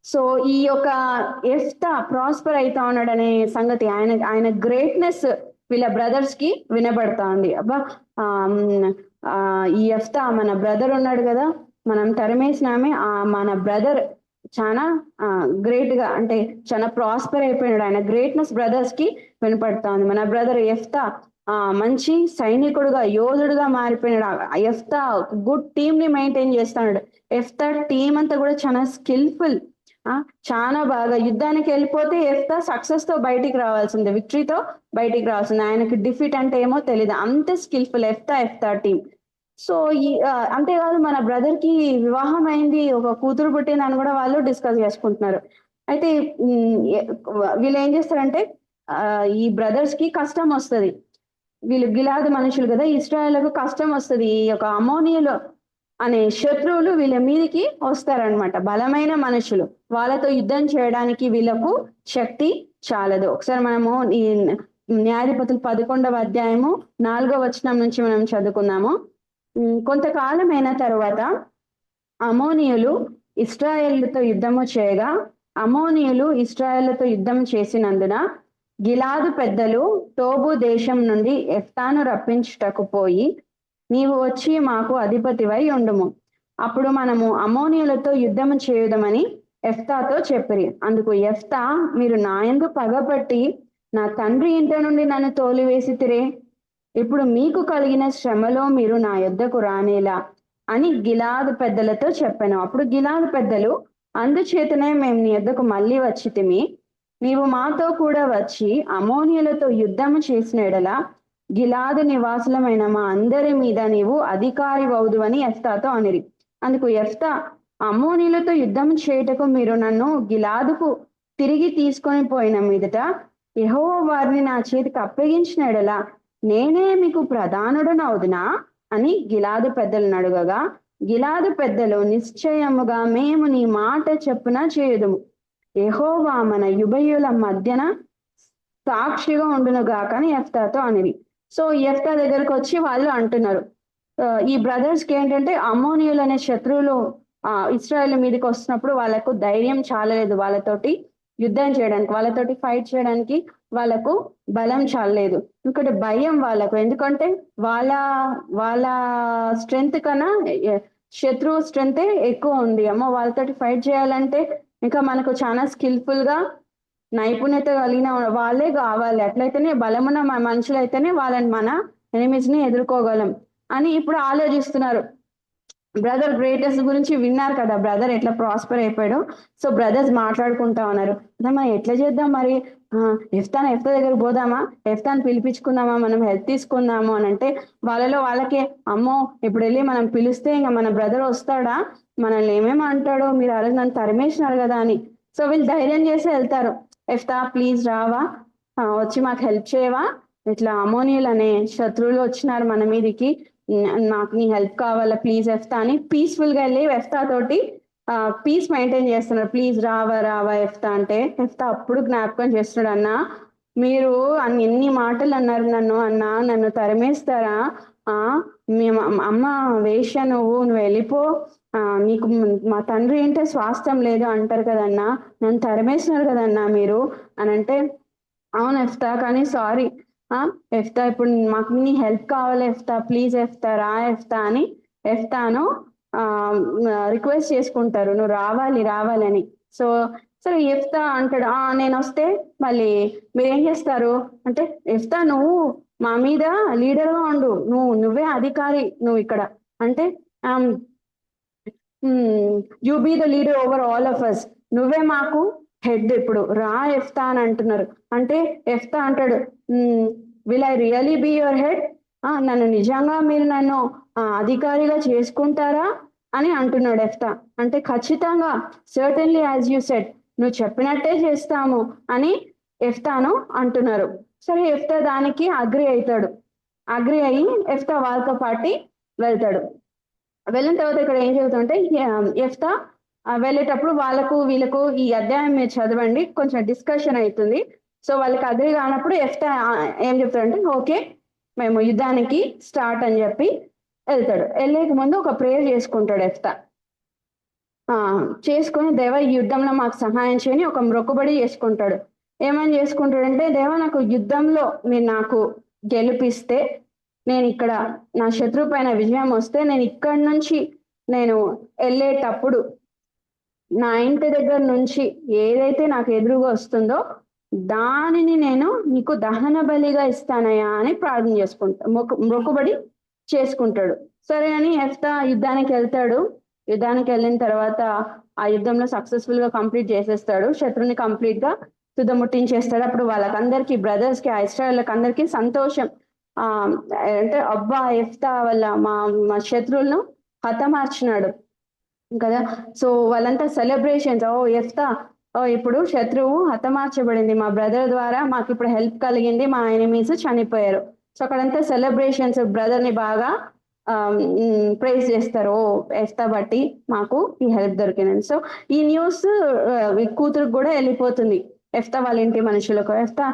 సో ఈ యొక్క ఎఫ్తా ప్రాస్పర్ అవుతా ఉన్నాడు అనే సంగతి, ఆయన గ్రేట్నెస్ వీళ్ళ బ్రదర్స్ కి వినబడతా ఉంది. అబ్బా ఈ ఎఫ్తా మన బ్రదర్ ఉన్నాడు కదా, మనం తరిమేసినామే, మన బ్రదర్ చాలా గ్రేట్ గా అంటే చాలా ప్రాస్పర్ అయిపోయినాడు, ఆయన గ్రేట్నెస్ బ్రదర్స్ కి వినపడతా ఉంది. మన బ్రదర్ ఎఫ్తా మంచి సైనికుడుగా యోధుడుగా మారిపోయినాడు. ఎఫ్తా గుడ్ టీమ్ ని మెయింటైన్ చేస్తున్నాడు. ఎఫ్తా టీం అంతా కూడా చాలా స్కిల్ఫుల్, చాలా బాగా యుద్ధానికి వెళ్ళిపోతే ఎఫ్తా సక్సెస్ తో బయటికి రావాల్సిందే, విక్టరీతో బయటికి రావాల్సిందే. ఆయనకి డిఫీట్ అంటే ఏమో తెలియదు, అంతే స్కిల్ఫుల్ ఎఫ్తా టీం. సో ఈ అంతేకాదు మన బ్రదర్ కి వివాహం అయింది, ఒక కూతురు పుట్టిందని కూడా వాళ్ళు డిస్కస్ చేసుకుంటున్నారు. అయితే వీళ్ళు ఏం చేస్తారంటే ఈ బ్రదర్స్ కి కష్టం వస్తుంది, వీళ్ళు గిలాదు మనుషులు కదా, ఇశ్రాయేలుకు కష్టం వస్తుంది. ఈ యొక్క అమోనియులు అనే శత్రువులు వీళ్ళ మీదకి వస్తారనమాట, బలమైన మనుషులు, వాళ్ళతో యుద్ధం చేయడానికి వీళ్ళకు శక్తి చాలదు. ఒకసారి మనము ఈ న్యాయాధిపతులు 11వ అధ్యాయము 4వ వచనం నుంచి మనం చదువుకుందాము. కొంతకాలం అయిన తర్వాత అమోనియులు ఇశ్రాయేలుతో యుద్ధము చేయగా, అమోనియులు ఇశ్రాయేలుతో యుద్ధం చేసినందున గిలాదు పెద్దలు టోబు దేశం నుండి ఎఫ్తాను రప్పించుటకు పోయి, నీవు వచ్చి మాకు అధిపతివై ఉండుము, అప్పుడు మనము అమోనియులతో యుద్ధము చేయుదమని ఎఫ్తాతో చెప్పిరి. అందుకు ఎఫ్తా, మీరు నాయందు పగపట్టి నా తండ్రి ఇంట నుండి నన్ను తోలివేసి తిరే, ఇప్పుడు మీకు కలిగిన శ్రమలో మీరు నా యొద్దకు రానేలా అని గిలాదు పెద్దలతో చెప్పాను. అప్పుడు గిలాదు పెద్దలు, అందుచేతనే మేము నీ యొద్దకు మళ్ళీ వచ్చితిమి, నీవు మాతో కూడా వచ్చి అమోనియులతో యుద్ధము చేసిన ఎడల గిలాదు నివాసులమైన మా అందరి మీద నీవు అధికారి వౌదు అని ఎఫ్తాతో అనిరి. అందుకు ఎఫ్తా, అమోనీలతో యుద్ధం చేయుటకు మీరు నన్ను గిలాదుకు తిరిగి తీసుకొని పోయిన మీదట యెహోవా వారిని నా చేతికి అప్పగించిన ఎడల నేనే మీకు ప్రధానుడనవుదునా అని గిలాదు పెద్దలను అడుగగా, గిలాదు పెద్దలు, నిశ్చయముగా మేము నీ మాట చెప్పున చేయుదుము, యెహోవా మన యుభయుల మధ్యన సాక్షిగా ఉండునుగాక అని ఎఫ్తాతో అనిరి. సో ఎఫ్తా దగ్గరకు వచ్చి వాళ్ళు అంటున్నారు, ఈ బ్రదర్స్ కి ఏంటంటే అమోనియులు అనే శత్రువులు ఇస్రాయేల్ మీదకి వస్తున్నప్పుడు వాళ్ళకు ధైర్యం చాలలేదు, వాళ్ళతోటి యుద్ధం చేయడానికి, వాళ్ళతోటి ఫైట్ చేయడానికి వాళ్ళకు బలం చాలలేదు. ఇంకోటి భయం వాళ్ళకు, ఎందుకంటే వాళ్ళ స్ట్రెంగ్త్ కన్నా శత్రువు స్ట్రెంగ్తే ఎక్కువ ఉంది. అమ్మో వాళ్ళతోటి ఫైట్ చేయాలంటే ఇంకా మనకు చాలా స్కిల్ఫుల్ గా నైపుణ్యత కలిగిన వాళ్ళే కావాలి, అట్లయితేనే బలమున్న మనుషులు అయితేనే వాళ్ళని మన ఎనిమీస్ ని ఎదుర్కోగలం అని ఇప్పుడు ఆలోచిస్తున్నారు. బ్రదర్ గ్రేటెస్ట్ గురించి విన్నారు కదా, బ్రదర్ ఎట్లా ప్రాస్పర్ అయిపోయాడు. సో బ్రదర్స్ మాట్లాడుకుంటా ఉన్నారు, మనం ఎట్లా చేద్దాం మరి, ఎఫ్తా దగ్గర పోదామా, ఎఫ్తాను పిలిపించుకుందామా, మనం హెల్ప్ తీసుకుందాము అని అంటే వాళ్ళకే అమ్మో ఇప్పుడు వెళ్ళి మనం పిలిస్తే ఇంకా మన బ్రదర్ వస్తాడా, మనల్ని ఏమేమి అంటాడో, మీరు ఆ రోజు నన్ను తరిమేసినారు కదా అని. సో వీళ్ళు ధైర్యం చేసి వెళ్తారు, ఎఫ్తా ప్లీజ్ రావా, వచ్చి మాకు హెల్ప్ చేయవా, ఇట్లా అమోనియులు అనే శత్రువులు వచ్చినారు మన మీదికి, నాకు నీ హెల్ప్ కావాలా ప్లీజ్ ఎఫ్తా అని పీస్ఫుల్ గా వెళ్ళి ఎఫ్తా తోటి పీస్ మెయింటైన్ చేస్తున్నారు. ప్లీజ్ రావా ఎఫ్తా అంటే ఎఫ్తా అప్పుడు జ్ఞాపకం చేస్తున్నాడు, అన్నా మీరు ఎన్ని మాటలు అన్నారు నన్ను తరిమేస్తారా, మేము అమ్మ వేష్య, నువ్వు వెళ్ళిపో, నీకు మా తండ్రి ఏంటే స్వాస్థ్యం లేదు అంటారు కదన్నా, నన్ను తరిమేసినారు కదన్నా మీరు అని అంటే, అవును ఎఫ్తా కానీ సారీ ఎఫ్తా ఇప్పుడు మాకు నీ హెల్ప్ కావాలి ఎఫ్తా, ప్లీజ్ ఎఫ్తా రా ఎఫ్తా అని ఎఫ్తాను రిక్వెస్ట్ చేసుకుంటారు, నువ్వు రావాలి అని. సో సరే ఎఫ్తా అంటాడు, నేను వస్తే మళ్ళీ మీరేం చేస్తారు అంటే, ఎఫ్తా నువ్వు మా మీద లీడర్ గా ఉండు, నువ్వే అధికారి, నువ్వు ఇక్కడ అంటే you be the leader over all of us, నువ్వే మాకు హెడ్, ఇప్పుడు రా ఎఫ్తా అని అంటున్నారు. అంటే ఎఫ్తా అంటాడు, will I really be your head, నన్ను నిజంగా మీరు నన్ను అధికారిగా చేసుకుంటారా అని అంటున్నాడు ఎఫ్తా. అంటే ఖచ్చితంగా, సర్టన్లీ యాజ్ యూ సెడ్, నువ్వు చెప్పినట్టే చేస్తాము అని ఎఫ్తాను అంటున్నారు. సరే ఎఫ్తా దానికి అగ్రి అయ్యి ఎఫ్తా వాళ్ళతో పాటి వెళ్తాడు. వెళ్ళిన తర్వాత ఇక్కడ ఏం జరుగుతుందంటే, ఎఫ్తా వెళ్ళేటప్పుడు వీళ్ళకు ఈ అధ్యాయం మీరు చదవండి, కొంచెం డిస్కషన్ అవుతుంది. సో వాళ్ళకి అగ్రి కానప్పుడు ఎఫ్తా ఏం చెప్తాడంటే, ఓకే మేము యుద్ధానికి స్టార్ట్ అని చెప్పి వెళ్తాడు. వెళ్ళేక ముందు ఒక ప్రేయర్ చేసుకుంటాడు ఎఫ్తా. చేసుకొని దేవా ఈ యుద్ధంలో మాకు సహాయం చేయని ఒక మొక్కుబడి చేసుకుంటాడు. ఏమని చేసుకుంటాడంటే, దేవా నాకు యుద్ధంలో మీరు నాకు గెలిపిస్తే, నేను ఇక్కడ నా శత్రువు పైన విజయం వస్తే, నేను ఇక్కడి నుంచి నేను వెళ్ళేటప్పుడు నా ఇంటి దగ్గర నుంచి ఏదైతే నాకు ఎదురుగా వస్తుందో దానిని నేను నీకు దహన బలిగా ఇస్తానయ్యా అని ప్రార్థన చేసుకుంటా మొక్కుబడి చేసుకుంటాడు. సరే అని ఎఫ్తా యుద్ధానికి వెళ్తాడు. యుద్ధానికి వెళ్ళిన తర్వాత ఆ యుద్ధంలో సక్సెస్ఫుల్ గా కంప్లీట్ చేసేస్తాడు. శత్రుని కంప్లీట్ గా తుదముట్టించేస్తాడు. అప్పుడు వాళ్ళకందరికి బ్రదర్స్ కి, ఇశ్రాయేలుకి అందరికి సంతోషం. ఆ అంటే అబ్బా ఎఫ్తా వల్ల మా మా శత్రువులను హతమార్చినాడు కదా. సో వాళ్ళంతా సెలబ్రేషన్స్, ఓ ఎఫ్తా ఇప్పుడు శత్రువు హతమార్చబడింది, మా బ్రదర్ ద్వారా మాకు ఇప్పుడు హెల్ప్ కలిగింది, మా ఎనిమీస్ చనిపోయారు. సో అక్కడంతా సెలబ్రేషన్స్, బ్రదర్ ని బాగా ప్రైజ్ చేస్తారు. ఓ ఎఫ్తా బట్టి మాకు ఈ హెల్ప్ దొరికింది. సో ఈ న్యూస్ కూతురుకు కూడా వెళ్ళిపోతుంది, ఎఫ్తా వాళ్ళ ఇంటి మనుషులకు. ఎఫ్తా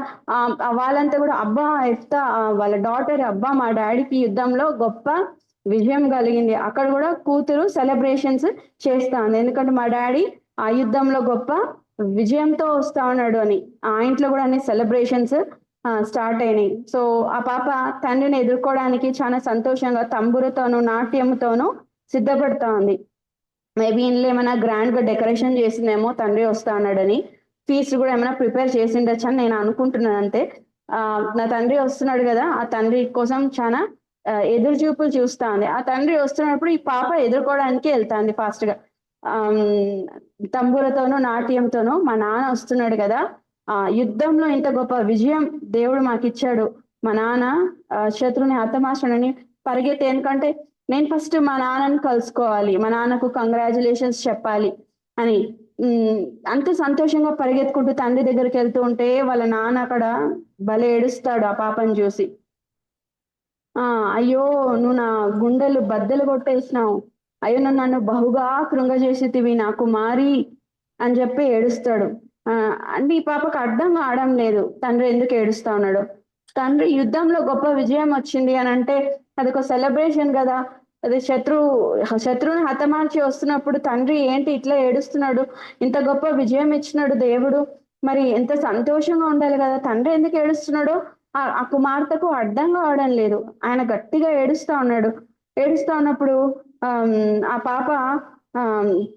వాళ్ళంతా కూడా అబ్బా ఎఫ్తా వాళ్ళ డాటర్, అబ్బా మా డాడీకి యుద్ధంలో గొప్ప విజయం కలిగింది. అక్కడ కూడా కూతురు సెలబ్రేషన్స్ చేస్తా ఉంది, ఎందుకంటే మా డాడీ ఆ యుద్ధంలో గొప్ప విజయంతో వస్తా ఉన్నాడు అని. ఆ ఇంట్లో కూడా అన్ని సెలబ్రేషన్స్ స్టార్ట్ అయినాయి. సో ఆ పాప తండ్రిని ఎదుర్కోవడానికి చాలా సంతోషంగా తంబురతోనూ నాట్యంతోనూ సిద్ధపడతా ఉంది. మేబీ ఇంట్లో ఏమైనా గ్రాండ్ గా డెకరేషన్ చేసిందేమో తండ్రి వస్తా ఉన్నాడని. ఫీస్ట్ కూడా ఏమైనా ప్రిపేర్ చేసిండొచ్చు అని నేను అనుకుంటున్నాను అంతే. నా తండ్రి వస్తున్నాడు కదా, ఆ తండ్రి కోసం చాలా ఎదురు చూపులు చూస్తా ఉంది. ఆ తండ్రి వస్తున్నప్పుడు ఈ పాప ఎదుర్కోవడానికి వెళ్తాంది ఫాస్ట్ గా. తంబురతోనూ నాట్యంతోనూ మా నాన్న వస్తున్నాడు కదా, యుద్ధంలో ఇంత గొప్ప విజయం దేవుడు మాకు ఇచ్చాడు, మా నాన్న శత్రుని హతమార్చడని పరిగెత్తి, ఎందుకంటే నేను ఫస్ట్ మా నాన్నని కలుసుకోవాలి, మా నాన్నకు కంగ్రాచులేషన్స్ చెప్పాలి అని అంత సంతోషంగా పరిగెత్తుకుంటూ తండ్రి దగ్గరికి వెళ్తూ ఉంటే వాళ్ళ నాన్న అక్కడ భలే ఏడుస్తాడు ఆ పాపను చూసి. అయ్యో నువ్వు నా గుండెలు బద్దలు కొట్టేసినావు, అయ్యో నువ్వు నన్ను బహుగా కృంగజేసితివి నా కుమారి అని చెప్పి ఏడుస్తాడు. అంటే ఈ పాపకు అర్థం కావడం లేదు తండ్రి ఎందుకు ఏడుస్తా ఉన్నాడు. తండ్రి యుద్ధంలో గొప్ప విజయం వచ్చింది అని అంటే అదొక సెలబ్రేషన్ కదా. అది శత్రువుని హతమార్చి వస్తున్నప్పుడు తండ్రి ఏంటి ఇట్లా ఏడుస్తున్నాడు, ఇంత గొప్ప విజయం ఇచ్చినాడు దేవుడు, మరి ఎంత సంతోషంగా ఉండాలి కదా, తండ్రి ఎందుకు ఏడుస్తున్నాడో ఆ కుమార్తెకు అర్థం కావడం లేదు. ఆయన గట్టిగా ఏడుస్తా ఉన్నాడు. ఏడుస్తా ఉన్నప్పుడు ఆ పాప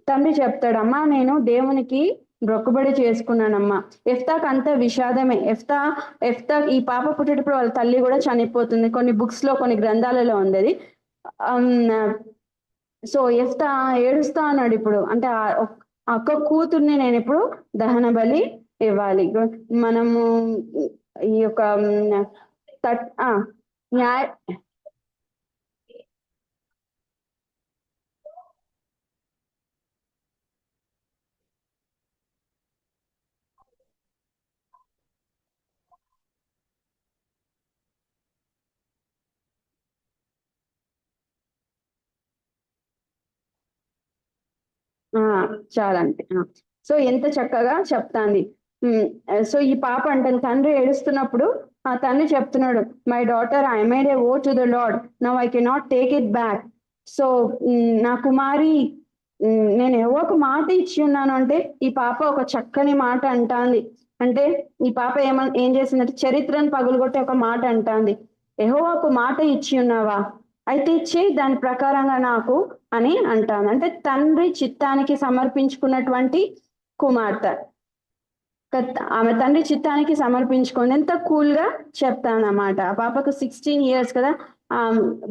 తండ్రి చెప్తాడు, అమ్మా నేను దేవునికి మొక్కుబడి చేసుకున్నానమ్మా. ఎఫ్తాకు అంత విషాదమే. ఎఫ్తా ఈ పాప పుట్టేటప్పుడు వాళ్ళ తల్లి కూడా చనిపోతుంది, కొన్ని బుక్స్ లో కొన్ని గ్రంథాలలో ఉంది అది. సో ఎఫ్తా ఏడుస్తా అన్నాడు ఇప్పుడు, అంటే అక్క కూతుర్ని నేను ఇప్పుడు దహన బలి ఇవ్వాలి. మనము ఈ యొక్క న్యాయ చాలా అంటే సో ఎంత చక్కగా చెప్తాంది. సో ఈ పాప అంటే తండ్రి ఏడుస్తున్నప్పుడు ఆ తండ్రి చెప్తున్నాడు, my daughter I made a vow to the Lord now I cannot take it back. So నా కుమారి నేను ఎవరికి మాట ఇచ్చి ఉన్నాను అంటే ఈ పాప ఒక చక్కని మాట అంటాంది. అంటే ఈ పాప ఏం చేసిందంటే చరిత్రను పగులుగొట్టి ఒక మాట అంటాంది, యెహోవాకు మాట ఇచ్చి ఉన్నావా, అయితే ఇచ్చి దాని ప్రకారంగా నాకు అని అంటాను. అంటే తండ్రి చిత్తానికి సమర్పించుకున్నటువంటి కుమార్తె. ఆమె తండ్రి చిత్తానికి సమర్పించుకుంది. ఎంత కూల్ గా చెప్తానమాట. ఆ పాపకు 16 years కదా,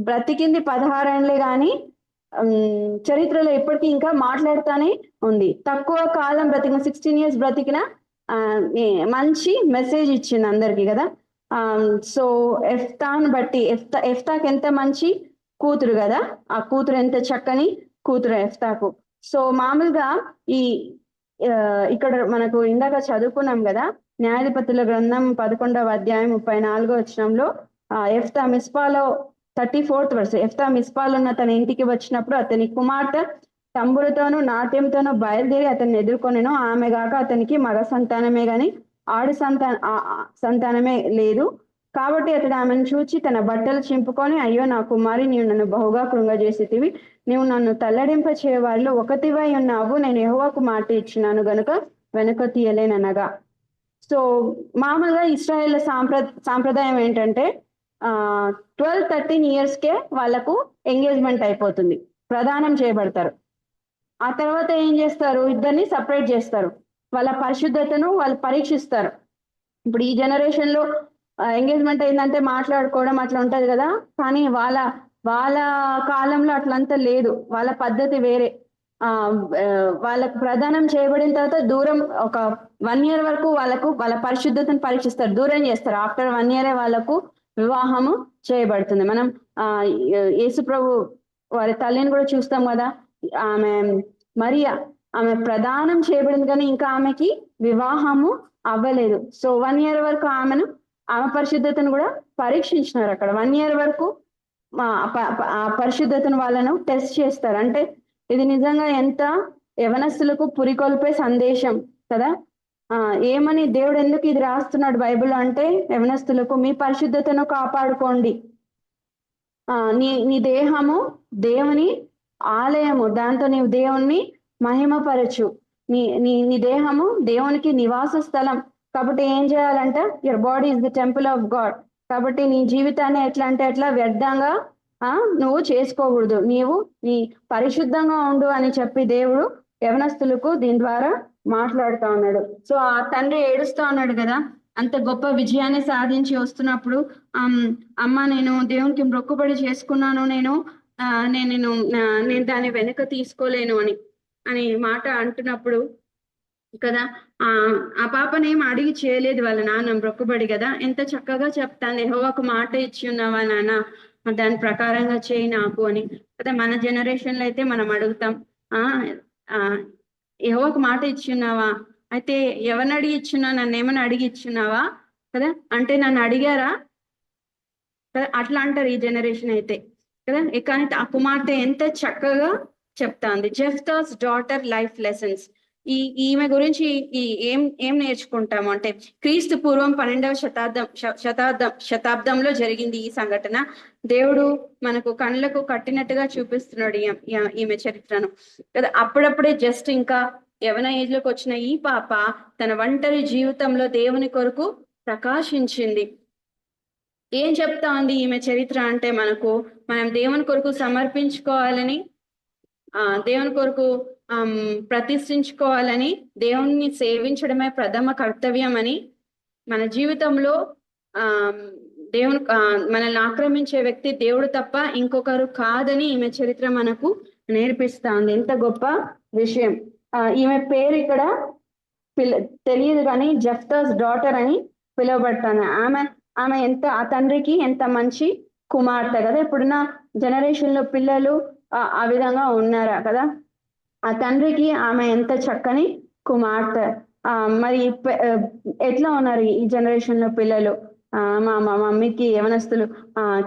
బ్రతికింది 16 ఏళ్ళే గాని చరిత్రలో ఇప్పటికీ ఇంకా మాట్లాడుతానే ఉంది. తక్కువ కాలం బ్రతికిన 16 years బ్రతికిన మంచి మెసేజ్ ఇచ్చింది అందరికి కదా. సో ఎఫ్తాను బట్టి ఎఫ్తాకి ఎంత మంచి కూతురు కదా, ఆ కూతురు ఎంత చక్కని కూతురు ఎఫ్తాకు. సో మామూలుగా ఈ ఇక్కడ మనకు ఇందాక చదువుకున్నాం కదా, న్యాయాధిపతుల గ్రంథం 11వ అధ్యాయం 34వ వచనంలో ఎఫ్తా మిస్పాలో 34th verse, ఎఫ్తా మిస్పాలో ఉన్న తన ఇంటికి వచ్చినప్పుడు అతని కుమార్తె తంబులతోనూ నాట్యంతోనూ బయలుదేరి అతన్ని ఎదుర్కొనేను. ఆమె గాక అతనికి మగ సంతానమే గాని ఆడు సంతానమే లేదు. కాబట్టి అతడు ఆమెను చూచి తన బట్టలు చింపుకొని, అయ్యో నా కుమారి, నీవు నన్ను బహుగా కృంగజేసితివి, నీవు నన్ను తల్లడింప చేయవాళ్ళు ఒకతివై ఉన్నావు, నేను యెహోవాకు మాట ఇచ్చినాను గనుక వెనుక తీయలేననగా. సో మామూలుగా ఇస్రాయేల్ సాంప్రదాయం ఏంటంటే 12-13 ఇయర్స్కే వాళ్ళకు ఎంగేజ్మెంట్ అయిపోతుంది, ప్రదానం చేయబడతారు. ఆ తర్వాత ఏం చేస్తారు, ఇద్దరిని సపరేట్ చేస్తారు, వాళ్ళ పరిశుద్ధతను వాళ్ళు పరీక్షిస్తారు. ఇప్పుడు ఈ జనరేషన్ లో ఎంగేజ్మెంట్ అయిందంటే మాట్లాడుకోవడం అట్లా ఉంటది కదా, కానీ వాళ్ళ వాళ్ళ కాలంలో అట్లంతా లేదు, వాళ్ళ పద్ధతి వేరే. వాళ్ళకు ప్రదానం చేయబడిన తర్వాత దూరం ఒక 1 year వరకు వాళ్ళ పరిశుద్ధతను పరీక్షిస్తారు, దూరం చేస్తారు. ఆఫ్టర్ 1 year వాళ్ళకు వివాహము చేయబడుతుంది. మనం యేసు ప్రభు వారి తల్లిని కూడా చూస్తాం కదా, ఆమె మరియా, ఆమె ప్రదానం చేయబడింది కానీ ఇంకా ఆమెకి వివాహము అవ్వలేదు. సో 1 year వరకు ఆమె పరిశుద్ధతను కూడా పరీక్షించినారు అక్కడ. 1 year వరకు ఆ పరిశుద్ధతను వాళ్ళను టెస్ట్ చేస్తారు. అంటే ఇది నిజంగా ఎంత యవనస్తులకు పురికొల్పే సందేశం కదా. ఏమని దేవుడు ఎందుకు ఇది రాస్తున్నాడు బైబిల్ అంటే, యవనస్తులకు మీ పరిశుద్ధతను కాపాడుకోండి, నీ దేహము దేవుని ఆలయము, దాంతో నీవు దేవుణ్ణి మహిమపరచు, నీ దేహము దేవునికి నివాస స్థలం. కాబట్టి ఏం చేయాలంటే, your body is the temple of God. కాబట్టి నీ జీవితాన్ని ఎట్లా అంటే ఎట్లా వ్యర్థంగా నువ్వు చేసుకోకూడదు, నీ పరిశుద్ధంగా ఉండు అని చెప్పి దేవుడు యవనస్తులకు దీని ద్వారా మాట్లాడుతా ఉన్నాడు. సో ఆ తండ్రి ఏడుస్తా ఉన్నాడు కదా, అంత గొప్ప విజయాన్ని సాధించి వస్తున్నప్పుడు, అమ్మ నేను దేవునికి మొక్కుబడి చేసుకున్నాను, నేను దాన్ని వెనుక తీసుకోలేను అని మాట అంటున్నప్పుడు కదా, ఆ పాపనేం అడిగి చేయలేదు వాళ్ళ నాన్న, మొక్కుబడి కదా, ఎంత చక్కగా చెప్తాను, యెహోవాకు మాట ఇచ్చి ఉన్నావా నాన్న, దాని ప్రకారంగా చేయి నాకు అని కదా. మన జనరేషన్ లో అయితే మనం అడుగుతాం, యెహోవాకు మాట ఇచ్చి ఉన్నావా, అయితే ఎవరిని అడిగి ఇచ్చున్నా, నన్ను ఏమైనా అడిగి ఇచ్చున్నావా కదా, అంటే నన్ను అడిగారా కదా, అట్లా అంటారు ఈ జనరేషన్ అయితే కదా. కానీ ఆ కుమార్తె ఎంత చక్కగా చెప్తాంది. జెఫ్తాస్ డాటర్ లైఫ్ లెసన్స్. ఈమె గురించి ఏం నేర్చుకుంటాము అంటే, క్రీస్తు పూర్వం 12వ శతాబ్దంలో జరిగింది ఈ సంఘటన. దేవుడు మనకు కళ్ళకు కట్టినట్టుగా చూపిస్తున్నాడు ఈమె చరిత్రను కదా. అప్పుడప్పుడే జస్ట్ ఇంకా యవన ఏజ్ లోకి వచ్చిన ఈ పాప తన ఒంటరి జీవితంలో దేవుని కొరకు ప్రకాశించింది. ఏం చెప్తా ఉంది ఈమె చరిత్ర అంటే, మనం దేవుని కొరకు సమర్పించుకోవాలని, దేవుని కొరకు ప్రతిష్ఠించుకోవాలని, దేవుణ్ణి సేవించడమే ప్రథమ కర్తవ్యం అని, మన జీవితంలో దేవుని మనల్ని ఆక్రమించే వ్యక్తి దేవుడు తప్ప ఇంకొకరు కాదని ఈమె చరిత్ర మనకు నేర్పిస్తా ఉంది. ఎంత గొప్ప విషయం. ఈమె పేరు ఇక్కడ తెలియదు కానీ జెఫ్తాస్ డాటర్ అని పిలువబడతాను. ఆమె ఎంత, ఆ తండ్రికి ఎంత మంచి కుమార్తె కదా. ఇప్పుడున్న జనరేషన్ లో పిల్లలు ఆ విధంగా ఉన్నారా కదా. ఆ తండ్రికి ఆమె ఎంత చక్కని కుమార్తె. మరి ఎట్లా ఉన్నారు ఈ జనరేషన్ లో పిల్లలు? మా మమ్మీకి యవనస్తులు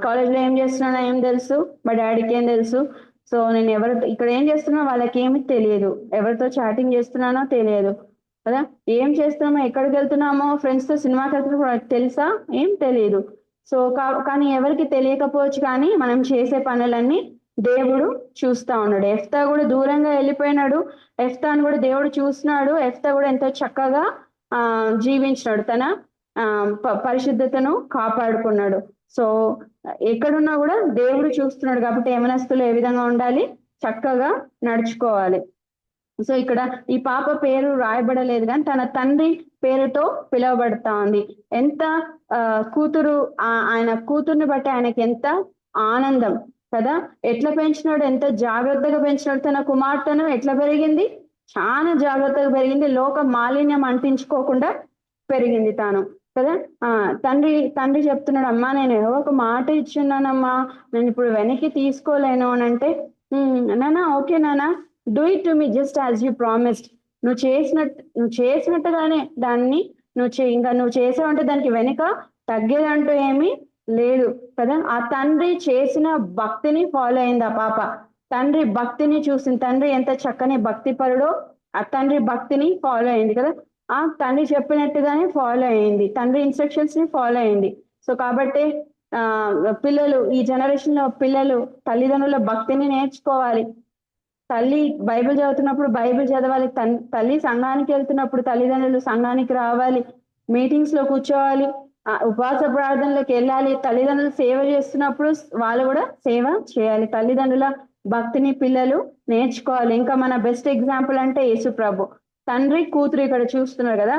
కాలేజ్ లో ఏం చేస్తున్నానో ఏం తెలుసు, మా డాడీకి ఏం తెలుసు. సో నేను ఇక్కడ ఏం చేస్తున్నా వాళ్ళకి ఏమి తెలియదు, ఎవరితో చాటింగ్ చేస్తున్నానో తెలియదు కదా, ఏం చేస్తున్నామో, ఎక్కడికి వెళ్తున్నామో, ఫ్రెండ్స్ తో సినిమాకి వెళ్తున్నా తెలుసా, ఏం తెలియదు. సో కానీ ఎవరికి తెలియకపోవచ్చు, కానీ మనం చేసే పనులన్నీ దేవుడు చూస్తా ఉన్నాడు. ఎఫ్తా కూడా దూరంగా వెళ్ళిపోయినాడు, ఎఫ్తాను కూడా దేవుడు చూస్తున్నాడు. ఎఫ్తా కూడా ఎంతో చక్కగా జీవించినాడు, తన పరిశుద్ధతను కాపాడుకున్నాడు. సో ఎక్కడున్నా కూడా దేవుడు చూస్తున్నాడు. కాబట్టి యవనస్తులు ఏ విధంగా ఉండాలి, చక్కగా నడుచుకోవాలి. సో ఇక్కడ ఈ పాప పేరు రాయబడలేదు కానీ తన తండ్రి పేరుతో పిలువబడతా ఉంది. ఎంత కూతురు, ఆయన కూతుర్ని బట్టి ఆయనకి ఎంత ఆనందం కదా. ఎట్లా పెంచినాడు, ఎంత జాగ్రత్తగా పెంచినాడు. తన కుమార్తెను ఎట్లా పెరిగింది, చాలా జాగ్రత్తగా పెరిగింది, లోక మాలిన్యం అంటించుకోకుండా పెరిగింది తాను కదా. తండ్రి చెప్తున్నాడు, అమ్మా నేను ఒక మాట ఇచ్చున్నానమ్మా, నేను ఇప్పుడు వెనక్కి తీసుకోలేను అని అంటే, నానా ఓకే నానా, do it to me just as you promised. నువ్వు చేసినట్టుగానే దాన్ని ఇంకా నువ్వు చేసావంటే దానికి వెనుక తగ్గేదంటూ ఏమీ లేదు కదా. ఆ తండ్రి చేసిన భక్తిని ఫాలో అయింది ఆ పాప. తండ్రి భక్తిని చూసింది, తండ్రి ఎంత చక్కని భక్తి పరుడో ఆ తండ్రి భక్తిని ఫాలో అయింది కదా. ఆ తండ్రి చెప్పినట్టుగానే ఫాలో అయింది, తండ్రి ఇన్స్ట్రక్షన్స్ ని ఫాలో అయింది. సో కాబట్టి పిల్లలు, ఈ జనరేషన్ లో పిల్లలు తల్లిదండ్రుల భక్తిని నేర్చుకోవాలి. తల్లి బైబిల్ చదువుతున్నప్పుడు బైబిల్ చదవాలి. తల్లి సంఘానికి వెళ్తున్నప్పుడు తల్లిదండ్రులు సంఘానికి రావాలి, మీటింగ్స్ లో కూర్చోవాలి, ఉపవాస ప్రార్థనలకు వెళ్ళాలి. తల్లిదండ్రులు సేవ చేస్తున్నప్పుడు వాళ్ళు కూడా సేవ చేయాలి. తల్లిదండ్రుల భక్తిని పిల్లలు నేర్చుకోవాలి. ఇంకా మన బెస్ట్ ఎగ్జాంపుల్ అంటే యేసు ప్రభు. తండ్రి కూతురు ఇక్కడ చూస్తున్నారు కదా,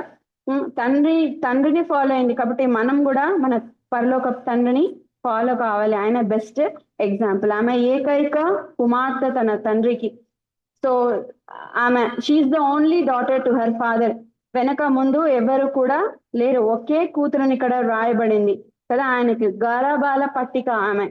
తండ్రిని ఫాలో అయింది కాబట్టి మనం కూడా మన పరలోక తండ్రిని ఫాలో కావాలి. ఆయన బెస్ట్ ఎగ్జాంపుల్. ఆమె ఏకైక కుమార్తె తన తండ్రికి. సో ఆమె she's the only daughter to her father. వెనక ముందు ఎవరు కూడా లేరు, ఒకే కూతురుని ఇక్కడ రాయబడింది కదా. ఆయనకి గారాబాల పట్టిక. ఆమె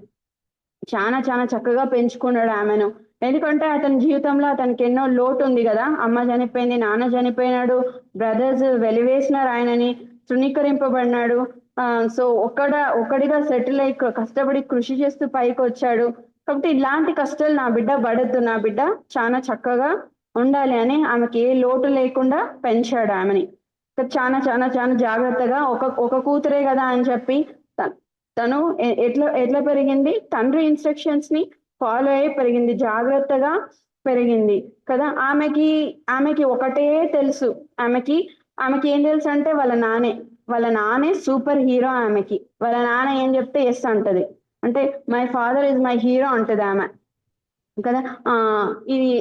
చాలా చాలా చక్కగా పెంచుకున్నాడు ఆమెను. ఎందుకంటే అతని జీవితంలో అతనికి ఎన్నో లోటు ఉంది కదా. అమ్మ చనిపోయింది, నాన్న చనిపోయినాడు, బ్రదర్స్ వెలివేసినారు ఆయనని, తృణీకరింపబడినాడు. సో ఒక్కడిగా సెటిల్ అయి కష్టపడి కృషి చేస్తూ పైకి వచ్చాడు. కాబట్టి ఇలాంటి కష్టాలు నా బిడ్డ పడద్దు, నా బిడ్డ చాలా చక్కగా ఉండాలి అని ఆమెకి ఏ లోటు లేకుండా పెంచాడు ఆమెని. చాలా చాలా చాలా జాగ్రత్తగా ఒక కూతురే కదా అని చెప్పి తను ఎట్లా పెరిగింది, తండ్రి ఇన్స్ట్రక్షన్స్ ని ఫాలో అయ్యి పెరిగింది, జాగ్రత్తగా పెరిగింది కదా. ఆమెకి ఒకటే తెలుసు. ఆమెకి ఏం తెలుసు అంటే వాళ్ళ నానే సూపర్ హీరో. ఆమెకి వాళ్ళ నాన్న ఏం చెప్తే ఎస్ అంటది. అంటే my father is my hero అంటది ఆమె కదా. ఇది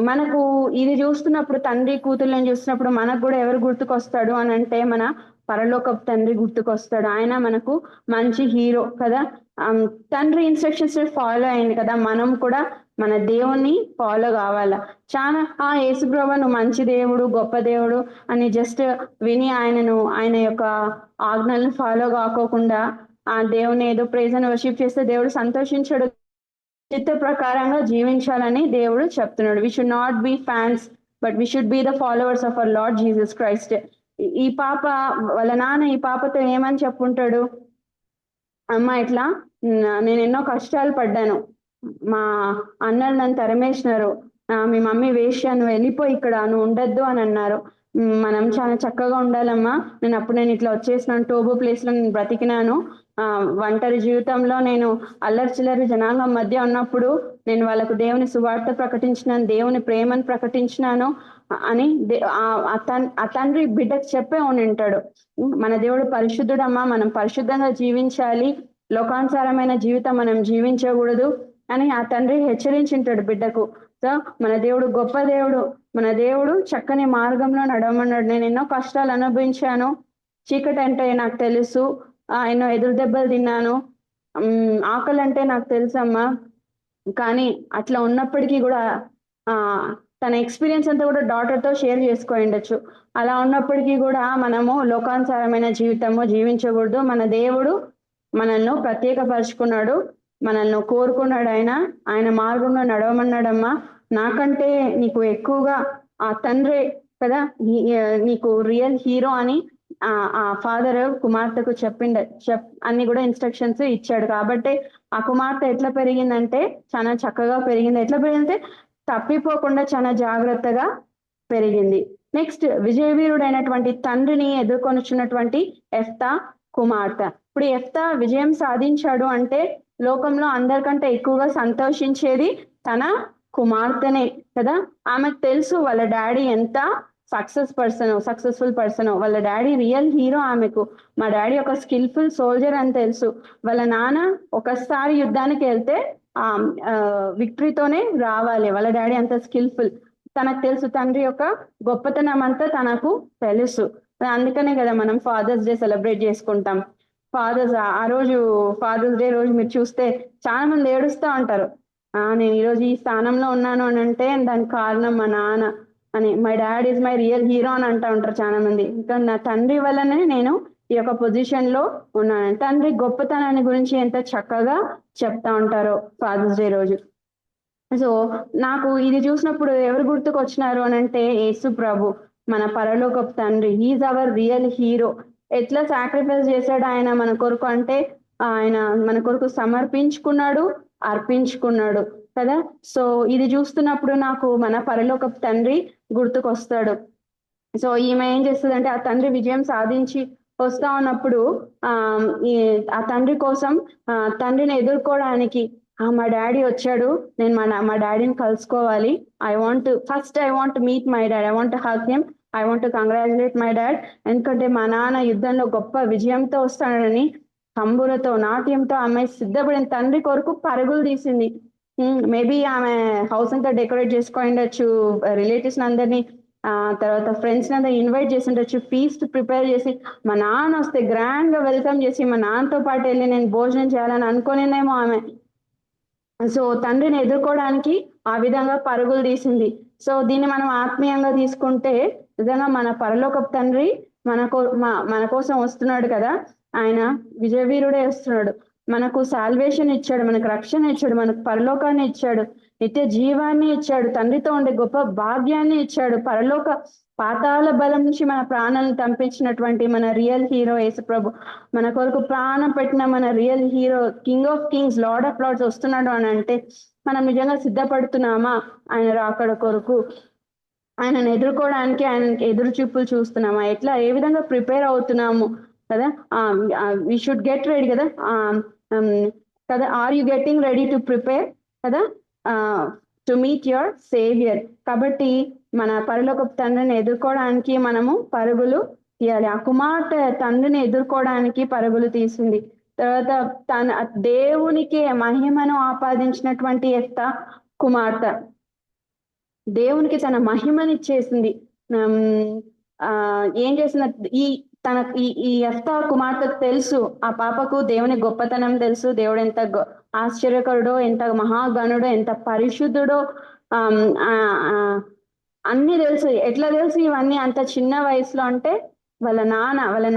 మనకు ఇది చూస్తున్నప్పుడు, తండ్రి కూతుర్లను చూస్తున్నప్పుడు మనకు కూడా ఎవరు గుర్తుకొస్తాడు అని అంటే మన పరలోక తండ్రి గుర్తుకొస్తాడు. ఆయన మనకు మంచి హీరో కదా. తండ్రి ఇన్స్ట్రక్షన్స్ ఫాలో అయింది కదా, మనం కూడా మన దేవుణ్ణి ఫాలో కావాలా. చాలా యేసుప్రభు నువ్వు మంచి దేవుడు, గొప్ప దేవుడు అని జస్ట్ విని ఆయన యొక్క ఆజ్ఞలను ఫాలో కాకోకుండా ఆ దేవుని ఏదో ప్రైజ్ అని వర్షిప్ చేస్తే దేవుడు సంతోషించడు. చిత్త ప్రకారంగా జీవించాలని దేవుడు చెప్తున్నాడు. We should not be fans, but we should be the followers of our Lord Jesus Christ. ఈ పాప వాళ్ళ నాన్న ఈ పాపతో ఏమని చెప్పుంటాడు, అమ్మ ఇట్లా నేను ఎన్నో కష్టాలు పడ్డాను, మా అన్నలు నన్ను తరిమేసినారు, మీ మమ్మీ వేష్య, నువ్వు వెళ్ళిపోయి ఇక్కడ నువ్వు ఉండొద్దు అని అన్నారు. మనం చాలా చక్కగా ఉండాలమ్మా, నేను ఇట్లా వచ్చేసినాను, టోబో ప్లేస్ లో నేను బ్రతికినాను, ఒంటరి జీవితంలో నేను అల్లరి చిల్లరి జనాంగం మధ్య ఉన్నప్పుడు నేను వాళ్ళకు దేవుని సువార్త ప్రకటించినాను, దేవుని ప్రేమను ప్రకటించినాను అని ఆ తండ్రి బిడ్డకు చెప్పే ఉంటాడు. మన దేవుడు పరిశుద్ధుడమ్మా, మనం పరిశుద్ధంగా జీవించాలి, లోకానుసారమైన జీవితం మనం జీవించకూడదు అని ఆ తండ్రి హెచ్చరించింటాడు బిడ్డకు. సో మన దేవుడు గొప్ప దేవుడు, మన దేవుడు చక్కని మార్గంలో నడవమన్నాడు. నేను ఎన్నో కష్టాలు అనుభవించాను, చీకటి అంటే నాకు తెలుసు, ఎన్నో ఎదురు దెబ్బలు తిన్నాను, ఆకలి అంటే నాకు తెలుసమ్మా. కానీ అట్లా ఉన్నప్పటికీ కూడా తన ఎక్స్పీరియన్స్ అంతా కూడా డాటర్తో షేర్ చేసుకోండొచ్చు. అలా ఉన్నప్పటికీ కూడా మనము లోకానుసారమైన జీవితము జీవించకూడదు. మన దేవుడు మనల్ని ప్రత్యేకపరుచుకున్నాడు, మనల్ని కోరుకున్నాడు. ఆయన మార్గంలో నడవమన్నాడమ్మా. నాకంటే నీకు ఎక్కువగా ఆ తండ్రే కదా నీకు రియల్ హీరో అని ఆ ఫాదర్ కుమార్తెకు అన్ని కూడా ఇన్స్ట్రక్షన్స్ ఇచ్చాడు. కాబట్టి ఆ కుమార్తె ఎట్లా పెరిగిందంటే చాలా చక్కగా పెరిగింది. ఎట్లా పెరిగిందంటే తప్పిపోకుండా చాలా జాగ్రత్తగా పెరిగింది. నెక్స్ట్, విజయవీరుడైనటువంటి తండ్రిని ఎదుర్కొనిచున్నటువంటి ఎఫ్తా కుమార్తె. ఇప్పుడు ఎఫ్తా విజయం సాధించాడు అంటే లోకంలో అందరికంటే ఎక్కువగా సంతోషించేది తన కుమార్తెనే కదా. ఆమెకు తెలుసు వాళ్ళ డాడీ ఎంత సక్సెస్ఫుల్ పర్సన్, వాళ్ళ డాడీ రియల్ హీరో ఆమెకు. మా డాడీ ఒక స్కిల్ఫుల్ సోల్జర్ అని తెలుసు. వాళ్ళ నాన్న ఒకసారి యుద్ధానికి వెళ్తే విక్టరీతోనే రావాలి, వాళ్ళ డాడీ అంత స్కిల్ఫుల్. తనకు తెలుసు తండ్రి యొక్క గొప్పతనం అంతా తనకు తెలుసు. అందుకనే కదా మనం ఫాదర్స్ డే సెలబ్రేట్ చేసుకుంటాం. ఆ రోజు ఫాదర్స్ డే రోజు మీరు చూస్తే చాలా మంది ఏడుస్తూ ఉంటారు. నేను ఈరోజు ఈ స్థానంలో ఉన్నాను అని అంటే దానికి కారణం మా నాన్న అని, my dad is my real hero అని అంటూ ఉంటారు చాలా మంది. ఇంకా నా తండ్రి వల్లనే నేను ఈ యొక్క పొజిషన్ లో ఉన్నాను. తండ్రి గొప్పతనాన్ని గురించి ఎంత చక్కగా చెప్తా ఉంటారో ఫాదర్స్ డే రోజు. సో నాకు ఇది చూసినప్పుడు ఎవరు గుర్తుకు వచ్చినారు అని అంటే యేసు ప్రభు, మన పరలోకపు తండ్రి. He's our real hero. ఎట్లా సాక్రిఫైస్ చేశాడు ఆయన మన కొరకు అంటే ఆయన మన కొరకు సమర్పించుకున్నాడు, అర్పించుకున్నాడు కదా. సో ఇది చూస్తున్నప్పుడు నాకు మన పరలోకపు తండ్రి గుర్తుకొస్తాడు. సో ఈమె ఏం చేస్తుంది అంటే ఆ తండ్రి విజయం సాధించి వస్తా ఉన్నప్పుడు ఆ తండ్రి కోసం తండ్రిని ఎదుర్కోవడానికి మా డాడీ వచ్చాడు, నేను మా డాడీని కలుసుకోవాలి, I want meet my dad, I want hug him, I want congratulate my dad. ఎందుకంటే మా నాన్న యుద్ధంలో గొప్ప విజయంతో వస్తాడని తంబులతో నాట్యంతో ఆమె సిద్ధపడిన తండ్రి కొరకు పరుగులు తీసింది. మేబీ ఆమె హౌస్ అంతా డెకరేట్ చేసుకొని ఉండొచ్చు, రిలేటివ్స్ అందరినీ తర్వాత ఫ్రెండ్స్ అందరూ ఇన్వైట్ చేసి ఉండొచ్చు, ఫీస్ట్ ప్రిపేర్ చేసి మా నాన్న వస్తే గ్రాండ్ గా వెల్కమ్ చేసి మా నాన్నతో పాటు వెళ్ళి నేను భోజనం చేయాలని అనుకునేనేమో ఆమె. సో తండ్రిని ఎదుర్కోవడానికి ఆ విధంగా పరుగులు తీసింది. సో దీన్ని మనం ఆత్మీయంగా తీసుకుంటే నిజంగా మన పరలోకపు తండ్రి మన కోసం వస్తున్నాడు కదా, ఆయన విజయవీరుడే వస్తున్నాడు, మనకు సాల్వేషన్ ఇచ్చాడు, మనకు రక్షణ ఇచ్చాడు, మనకు పరలోకాన్ని ఇచ్చాడు, నిత్య జీవాన్ని ఇచ్చాడు, తండ్రితో ఉండే గొప్ప భాగ్యాన్ని ఇచ్చాడు. పరలోక పాతాల బలం నుంచి మన ప్రాణాలను తంపించినటువంటి మన రియల్ హీరో యేసుప్రభు, మన కొరకు ప్రాణం పెట్టిన మన real hero, King of Kings, Lord of Lords వస్తున్నాడు అని అంటే మనం నిజంగా సిద్ధపడుతున్నామా ఆయన రాకడ కొరకు? ఆయనను ఎదుర్కోవడానికి ఆయన ఎదురు చూపులు చూస్తున్నామా? ఏ విధంగా ప్రిపేర్ అవుతున్నాము కదా? వి షుడ్ గెట్ రెడీ కదా కదా. Are you getting ready to prepare కదా టు మీట్ యువర్ సేవియర్? కాబట్టి మన పరలోకపు తండ్రిని ఎదుర్కోవడానికి మనము పరుగులు తీయాలి. ఆ కుమార్తె తండ్రిని ఎదుర్కోవడానికి పరుగులు తీసింది. తర్వాత తన దేవునికి మహిమను ఆపాదించినటువంటి యెఫ్తా కుమార్తె దేవునికి తన మహిమనిచ్చేసింది. ఏం చేసిన ఈ యెఫ్తా కుమార్తెకు తెలుసు, ఆ పాపకు దేవుని గొప్పతనం తెలుసు, దేవుడు ఎంత ఆశ్చర్యకరుడో, ఎంత మహాగణుడో, ఎంత పరిశుద్ధుడో అన్ని తెలుసు. ఎట్లా తెలుసు ఇవన్నీ అంత చిన్న వయసులో అంటే వాళ్ళ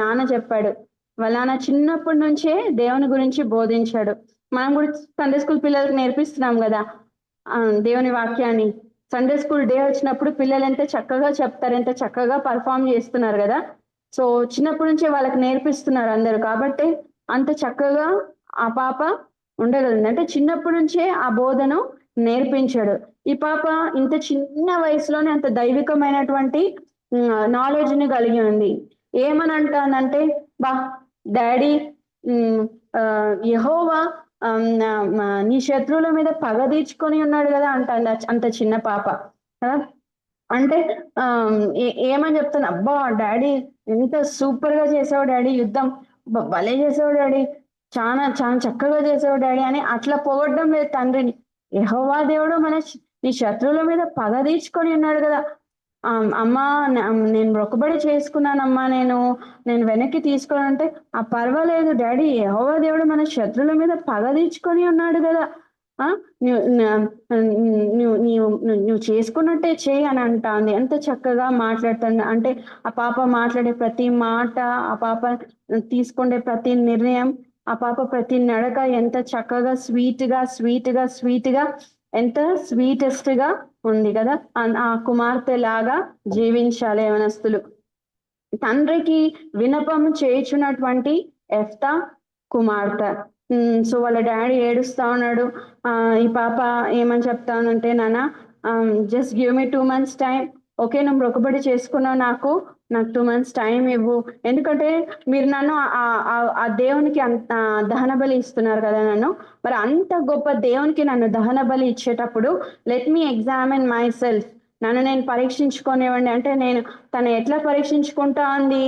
నాన్న చెప్పాడు. వాళ్ళ నాన్న చిన్నప్పటి నుంచే దేవుని గురించి బోధించాడు. మనం కూడా సండే స్కూల్ పిల్లలకు నేర్పిస్తున్నాం కదా దేవుని వాక్యాన్ని. సండే స్కూల్ డే వచ్చినప్పుడు పిల్లలు ఎంత చక్కగా చెప్తారు, ఎంత చక్కగా పర్ఫామ్ చేస్తున్నారు కదా. సో చిన్నప్పటి నుంచే వాళ్ళకి నేర్పిస్తున్నారు అందరూ, కాబట్టి అంత చక్కగా ఆ పాప ఉండగలిగింది. అంటే చిన్నప్పటి నుంచే ఆ బోధను నేర్పించాడు. ఈ పాప ఇంత చిన్న వయసులోనే అంత దైవికమైనటువంటి నాలెడ్జ్ ని కలిగి ఉంది. ఏమని అంటానంటే, డాడీ యెహోవా నీ శత్రువుల మీద పగ తీర్చుకొని ఉన్నాడు కదా అంటాను అంత చిన్న పాప. అంటే ఏమని చెప్తాను, అబ్బా డాడీ ఎంత సూపర్ గా చేసావు డాడీ, యుద్ధం భలే చేసావు డాడీ, చాలా చాలా చక్కగా చేసావు డాడీ అని అట్లా పొగడ్డం లేదు తండ్రిని. యెహోవా దేవుడు నీ శత్రువుల మీద పగ తీర్చుకొని ఉన్నాడు కదా. అమ్మా నేను మొక్కుబడి చేసుకున్నానమ్మా, నేను వెనక్కి తీసుకోవాలంటే పర్వాలేదు డాడీ, యెహోవా దేవుడు మన శత్రువుల మీద పగ తీర్చుకొని ఉన్నాడు కదా, నువ్వు చేసుకున్నట్టే చేయి అని అంటాంది. ఎంత చక్కగా మాట్లాడుతుంది అంటే ఆ పాప మాట్లాడే ప్రతి మాట, ఆ పాప తీసుకునే ప్రతి నిర్ణయం, ఆ పాప ప్రతి నడక ఎంత చక్కగా స్వీట్ గా ఎంత స్వీటెస్ట్ గా ఉంది కదా. ఆ కుమార్తె లాగా జీవించాలి యవనస్తులు. తండ్రికి వినపం చేయుచున్నటువంటి యెఫ్తా కుమార్తె. సో వాళ్ళ డాడీ ఏడుస్తా ఉన్నాడు. ఈ పాప ఏమని చెప్తానంటే, నాన్న just give me 2 months time, okay నువ్వు మొక్కుబడి చేసుకున్నావు, నాకు 2 months టైం ఇవ్వు, ఎందుకంటే మీరు నన్ను ఆ దేవునికి దహన బలి ఇస్తున్నారు కదా నన్ను, మరి అంత గొప్ప దేవునికి నన్ను దహన బలి ఇచ్చేటప్పుడు let me examine my self, నన్ను నేను పరీక్షించుకునేవ్వండి. అంటే తను ఎట్లా పరీక్షించుకుంటా ఉంది,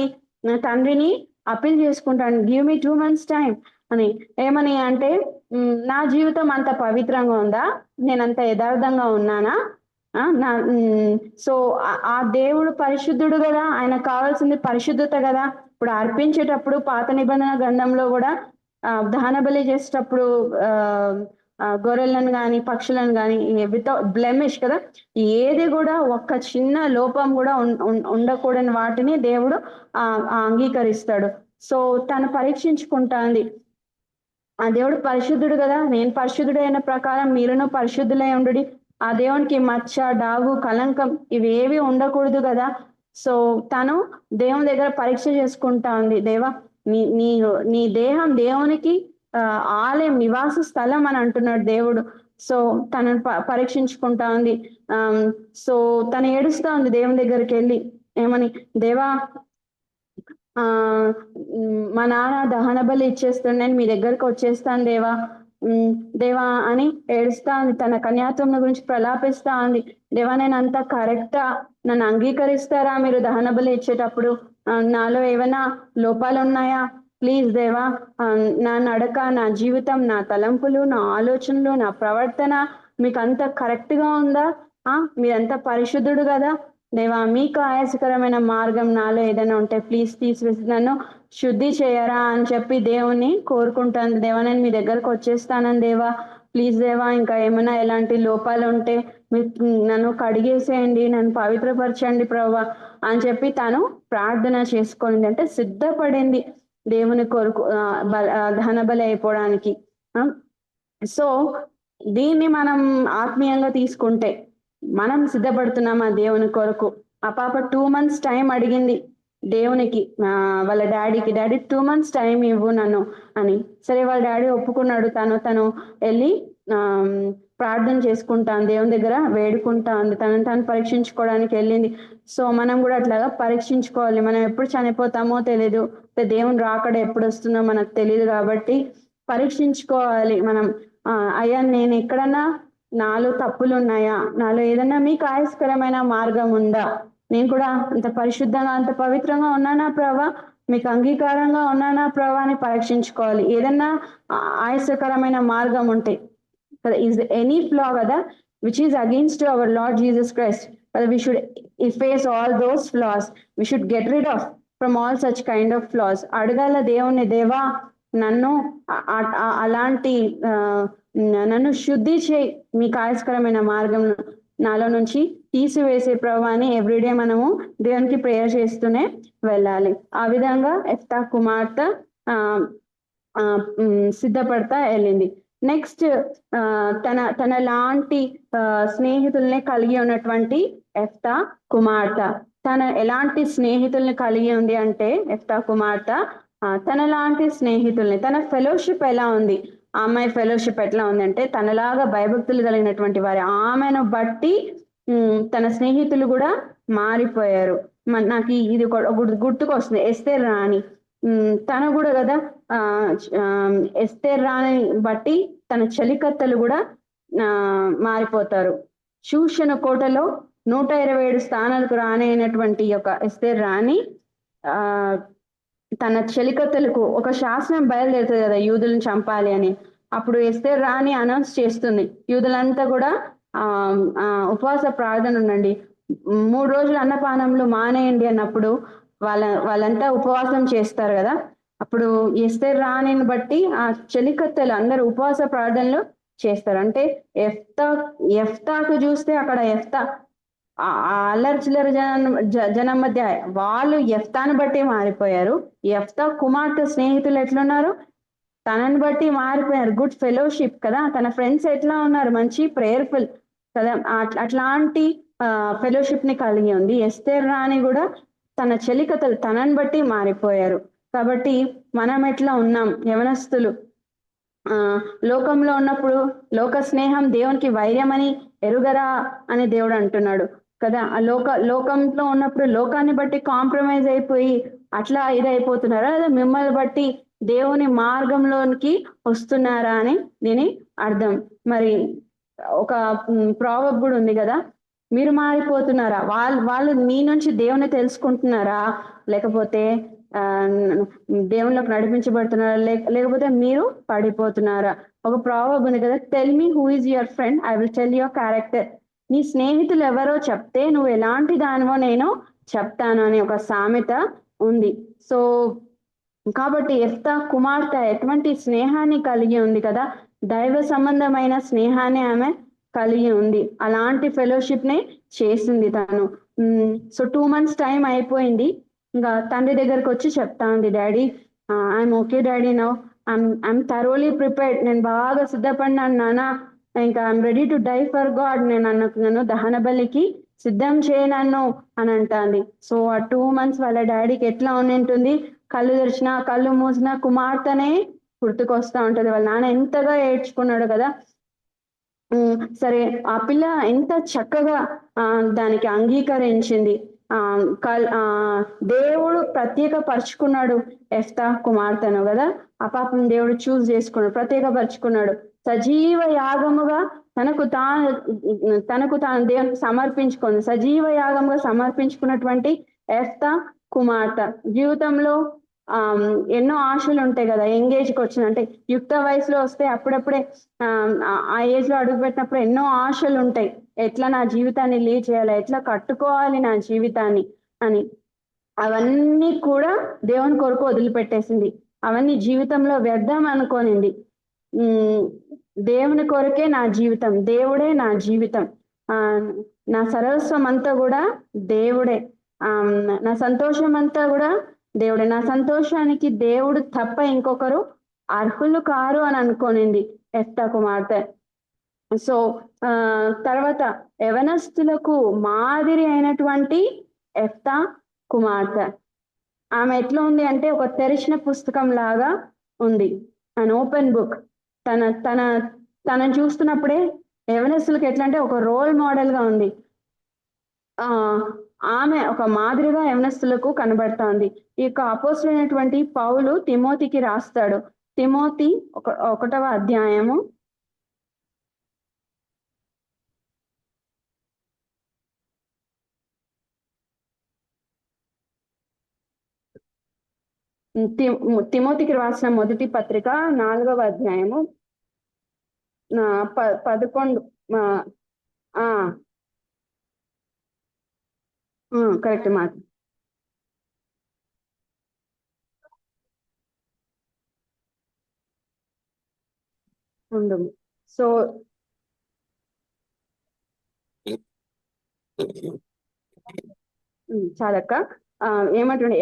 నా తండ్రిని అప్పీల్ చేసుకుంటాను, గివ్ మీ 2 months టైం అని. ఏమని అంటే, నా జీవితం అంత పవిత్రంగా ఉందా, నేనంత యథార్థంగా ఉన్నానా? సో ఆ దేవుడు పరిశుద్ధుడు కదా, ఆయనకు కావాల్సింది పరిశుద్ధత కదా. ఇప్పుడు అర్పించేటప్పుడు పాత నిబంధన గ్రంథంలో కూడా దహన బలి చేసేటప్పుడు గొర్రెలను కానీ పక్షులను కానీ వితౌట్ బ్లెమిష్ కదా, ఏది కూడా ఒక్క చిన్న లోపం కూడా ఉండకూడని వాటిని దేవుడు అంగీకరిస్తాడు. సో తను పరీక్షించుకుంటాంది, ఆ దేవుడు పరిశుద్ధుడు కదా, నేను పరిశుద్ధుడైన ప్రకారం మీరును పరిశుద్ధులై ఉండుడి, ఆ దేవునికి మచ్చ డాగు కలంకం ఇవేవి ఉండకూడదు కదా. సో తను దేవుని దగ్గర పరీక్ష చేసుకుంటా ఉంది, దేవా నీ దేహం దేవునికి ఆలయం, నివాస స్థలం అని అంటున్నాడు దేవుడు. సో తనను పరీక్షించుకుంటా ఉంది. సో తను ఏడుస్తా ఉంది దేవుని దగ్గరికి వెళ్ళి, ఏమని, దేవా ఆ మా నాన్న దహన బలి ఇచ్చేస్తుండే మీ దగ్గరకు వచ్చేస్తాను దేవా, దేవా అని ఏడుస్తా ఉంది. తన కన్యాత్వం గురించి ప్రలాపిస్తా ఉంది. దేవా నేను అంతా కరెక్టా, నన్ను అంగీకరిస్తారా మీరు దహన బలి ఇచ్చేటప్పుడు? నాలో ఏమైనా లోపాలు ఉన్నాయా? ప్లీజ్ దేవా, నా నడక, నా జీవితం, నా తలంపులు, నా ఆలోచనలు, నా ప్రవర్తన మీకు అంత కరెక్ట్ గా ఉందా? మీరంతా పరిశుద్ధుడు కదా దేవా, మీకు ఆయాసకరమైన మార్గం నాలో ఏదైనా ఉంటే ప్లీజ్ తీసివేసి నన్ను శుద్ధి చేయరా అని చెప్పి దేవుని కోరుకుంటాను. దేవా నేను మీ దగ్గరకు వచ్చేస్తానని దేవా, ప్లీజ్ దేవా ఇంకా ఏమైనా ఎలాంటి లోపాలు ఉంటే మీరు నన్ను కడిగేసేయండి, నన్ను పవిత్రపరచండి ప్రభా అని చెప్పి తను ప్రార్థన చేసుకుంది. అంటే సిద్ధపడింది దేవుని కొరకు దహన బలి అయిపోవడానికి. సో దీన్ని మనం ఆత్మీయంగా తీసుకుంటే మనం సిద్ధపడుతున్నామా దేవుని కొరకు? ఆ పాప 2 months టైం అడిగింది దేవునికి, వాళ్ళ డాడీకి, డాడీ 2 months టైం ఇవ్వు నన్ను అని. సరే వాళ్ళ డాడీ ఒప్పుకున్నాడు. తను వెళ్ళి ప్రార్థన చేసుకుంటాను, దేవుని దగ్గర వేడుకుంటా ఉంది, తను పరీక్షించుకోవడానికి వెళ్ళింది. సో మనం కూడా అట్లాగా పరీక్షించుకోవాలి. మనం ఎప్పుడు చనిపోతామో తెలియదు, దేవుని రాకడ ఎప్పుడు వస్తుందో మనకు తెలియదు. కాబట్టి పరీక్షించుకోవాలి మనం. అయ్యా నేను ఎక్కడన్నా నాలో తప్పులు ఉన్నాయా, నాలో ఏదన్నా మీకు ఆయాస్కరమైన మార్గం ఉందా, నేను కూడా అంత పరిశుద్ధంగా అంత పవిత్రంగా ఉన్నానా ప్రభా, మీకు అంగీకారంగా ఉన్నానా ప్రభా అని పరీక్షించుకోవాలి. ఏదన్నా ఆయాసకరమైన మార్గం ఉంటే is any flaw కదా which is against our Lord Jesus Christ, we should face all those flaws, we should get rid of from all such kind of flaws. అడగాల దేవుని, దేవా నన్ను అలాంటి నన్ను శుద్ధి చేయి, మీకు ఆయాస్కరమైన మార్గం నాలో నుంచి తీసివేసే ప్రభు అని ఎవ్రీడే మనము దేవునికి ప్రేయర్ చేస్తూనే వెళ్ళాలి. ఆ విధంగా ఎఫ్తా కుమార్తె సిద్ధపడతా వెళ్ళింది. నెక్స్ట్ తన లాంటి స్నేహితుల్ని కలిగి ఉన్నటువంటి ఎఫ్తా కుమార్తె, తన ఎలాంటి స్నేహితుల్ని కలిగి ఉంది అంటే ఎఫ్తా కుమార్తె తన లాంటి స్నేహితుల్ని, తన ఫెలోషిప్ ఎలా ఉంది, ఆ అమ్మాయి ఫెలోషిప్ ఎట్లా ఉందంటే తనలాగా భయభక్తులు కలిగినటువంటి వారి ఆమెను బట్టి తన స్నేహితులు కూడా మారిపోయారు. నాకు ఇది గుర్తుకొస్తుంది ఎస్తేర్ రాణి. తను కూడా కదా ఎస్తేర్ రాణి బట్టి తన చలికత్తలు కూడా మారిపోతారు. శూషణ కోటలో 127 స్థానాలకు రానైనటువంటి యొక్క ఎస్తేర్ రాణి తన చెలికత్తెలకు ఒక శాసనం బయలుదేరుతుంది కదా యూదులను చంపాలి అని. అప్పుడు ఎస్తేర్ రాణి అనౌన్స్ చేస్తుంది, యూదులంతా కూడా ఉపవాస ప్రార్థన ఉండండి, 3 రోజులు అన్నపానములు మానేయండి అన్నప్పుడు వాళ్ళంతా ఉపవాసం చేస్తారు కదా. అప్పుడు ఎస్తేర్ రాణిని బట్టి ఆ చెలికత్తెలు అందరూ ఉపవాస ప్రార్థనలు చేస్తారు. అంటే ఎఫ్తాకు చూస్తే అక్కడ ఎఫ్తా అల్లరి చిల్లర జనం మధ్య వాళ్ళు ఎఫ్తాను బట్టి మారిపోయారు. ఎఫ్తా కుమార్తె స్నేహితులు ఎట్లున్నారు, తనని బట్టి మారిపోయారు. గుడ్ ఫెలోషిప్ కదా, తన ఫ్రెండ్స్ ఎట్లా ఉన్నారు, మంచి ప్రేయర్ఫుల్ కదా, అట్లాంటి ఫెలోషిప్ ని కలిగి ఉంది. ఎస్తేర్ రాణి కూడా తన చెలికతలు తనని బట్టి మారిపోయారు. కాబట్టి మనం ఎట్లా ఉన్నాం యవనస్తులు? లోకంలో ఉన్నప్పుడు లోక స్నేహం దేవునికి వైర్యమని ఎరుగరా అని దేవుడు అంటున్నాడు కదా. ఆ లోకంలో ఉన్నప్పుడు లోకాన్ని బట్టి కాంప్రమైజ్ అయిపోయి అట్లా ఇదైపోతున్నారా, లేదా మిమ్మల్ని బట్టి దేవుని మార్గంలోనికి వస్తున్నారా అని దీని అర్థం. మరి ఒక ప్రావర్బ్ కూడా ఉంది కదా, మీరు మారిపోతున్నారా, వాళ్ళు మీ నుంచి దేవుని తెలుసుకుంటున్నారా, లేకపోతే దేవుళ్ళకి నడిపించబడుతున్నారా, లేకపోతే మీరు పడిపోతున్నారా? ఒక ప్రావర్బ్ ఉంది కదా, tell me who is your friend, I will tell your character. నీ స్నేహితులు ఎవరో చెప్తే నువ్వు ఎలాంటి దానివో నేను చెప్తాను అని ఒక సామెత ఉంది. సో కాబట్టి ఎఫ్తా కుమార్తె ఎటువంటి స్నేహాన్ని కలిగి ఉంది కదా, దైవ సంబంధమైన స్నేహాన్ని ఆమె కలిగి ఉంది. అలాంటి ఫెలోషిప్ నే చేసింది తను. సో 2 months టైం అయిపోయింది. ఇంకా తండ్రి దగ్గరకు వచ్చి చెప్తా ఉంది, daddy I'm okay daddy, now I'm thoroughly prepared, నేను బాగా సిద్ధపడినాను నాన్న, ఇంకా I'm ready to die for God, నన్ను దహన బలికి సిద్ధం చేయనన్ను అని అంటాంది. సో ఆ 2 months వాళ్ళ డాడీకి ఎట్లా ఉంటుంది, కళ్ళు తెరిచినా కళ్ళు మూసినా కుమార్తెనే గుర్తుకొస్తా ఉంటది. వాళ్ళ నాన్న ఎంతగా ఏడ్చుకున్నాడు కదా. సరే ఆ పిల్ల ఎంత చక్కగా దానికి అంగీకరించింది. ఆ దేవుడు ప్రత్యేక పరుచుకున్నాడు ఎఫ్తా కుమార్తెను కదా. ఆ పాపం దేవుడు చూస్ చేసుకున్నాడు, ప్రత్యేక పరుచుకున్నాడు. సజీవ యాగముగా తనకు తాను దేవునికి సమర్పించుకుంది. సజీవ యాగంగా సమర్పించుకున్నటువంటి ఎఫ్తా కుమార్తె జీవితంలో ఆ ఎన్నో ఆశలు ఉంటాయి కదా. ఎంగేజ్కి వచ్చిన అంటే యుక్త వయసులో వస్తే అప్పుడప్పుడే ఆ ఏజ్ లో అడుగు పెట్టినప్పుడు ఎన్నో ఆశలు ఉంటాయి. ఎట్లా నా జీవితాన్ని లీడ్ చేయాలి, ఎట్లా కట్టుకోవాలి నా జీవితాన్ని అని. అవన్నీ కూడా దేవుని కొరకు వదిలిపెట్టేసింది. అవన్నీ జీవితంలో వ్యర్థం అనుకోనింది. దేవుని కొరకే నా జీవితం, దేవుడే నా జీవితం, నా సర్వస్వం అంతా కూడా దేవుడే, నా సంతోషం అంతా కూడా దేవుడే, నా సంతోషానికి దేవుడు తప్ప ఇంకొకరు అర్హులు కారు అని అనుకోనింది ఎఫ్తా కుమార్తె. సో తర్వాత యవనస్తులకు మాదిరి అయినటువంటి ఎఫ్తా కుమార్తె. ఆమె ఎట్లా ఉంది అంటే ఒక తెరిచిన పుస్తకం లాగా ఉంది, అన్ ఓపెన్ బుక్. తన తన తనను చూస్తున్నప్పుడే యవనస్తులకు ఎట్లా అంటే ఒక రోల్ మోడల్ గా ఉంది. ఆమె ఒక మాదిరిగా యవనస్తులకు కనబడుతోంది. ఈ యొక్క అపోస్తులైనటువంటి పౌలు తిమోతికి రాస్తాడు. తిమోతి 1వ అధ్యాయము తిమోతికి రాసిన మొదటి పత్రిక 4వ అధ్యాయము 11 కరెక్ట్ మాట. ఉండము. సో చాలక్క. ఏమంటుండే,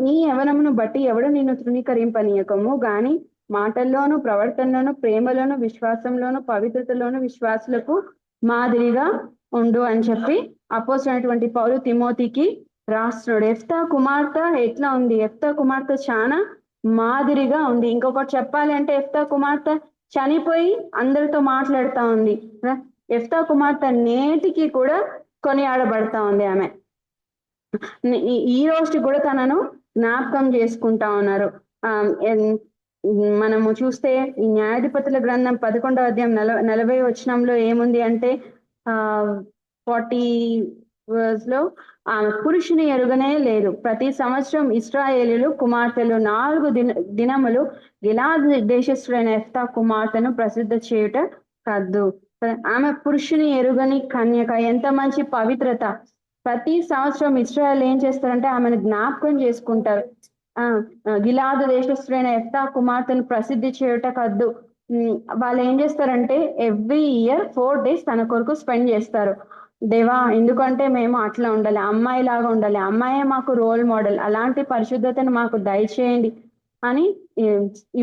నీ యవనమును బట్టి ఎవడు నిన్ను తృణీకరింపనీయకము గాని మాటల్లోను ప్రవర్తనలోను ప్రేమలోను విశ్వాసంలోను పవిత్రతలోను విశ్వాసులకు మాదిరిగా ఉండు అని చెప్పి అపోస్తులైనటువంటి పౌలు తిమోతికి రాస్తున్నాడు. ఎఫ్తా కుమార్తె ఎట్లా ఉంది? ఎఫ్తా కుమార్తె చాలా మాదిరిగా ఉంది. ఇంకొకటి చెప్పాలి అంటే ఎఫ్తా కుమార్తె చనిపోయి అందరితో మాట్లాడుతా ఉంది. ఎఫ్తా కుమార్తె నేటికి కూడా కొనియాడబడతా ఉంది. ఆమె ఈ రోజు కూడా తనను జ్ఞాపకం చేసుకుంటా ఉన్నారు. మనము చూస్తే ఈ న్యాయాధిపతుల గ్రంథం 11వ అధ్యాయం 40 వచనంలో ఏముంది అంటే 40 లో పురుషుని ఎరుగనే లేదు. ప్రతి సంవత్సరం ఇశ్రాయేలీయులు కుమార్తెలు 4 దినములు గిలాద్ దేశస్థుడైన ఎఫ్తా కుమార్తెను ప్రసిద్ధ చేయుట కద్దు. ఆమె పురుషుని ఎరుగని కన్యక. ఎంత మంచి పవిత్రత! ప్రతి సంవత్సరం ఇశ్రాయేల్ ఏం చేస్తారంటే ఆమెను జ్ఞాపకం చేసుకుంటారు. గిలాదు దేశస్థుడైన ఎఫ్తా కుమార్తెను ప్రసిద్ధి చేయుట కద్దు. వాళ్ళు ఏం చేస్తారంటే ఎవ్రీ ఇయర్ 4 days తన కొరకు స్పెండ్ చేస్తారు. దేవా, ఎందుకంటే మేము అట్లా ఉండాలి, అమ్మాయి లాగా ఉండాలి, అమ్మాయే మాకు రోల్ మోడల్, అలాంటి పరిశుద్ధతను మాకు దయచేయండి అని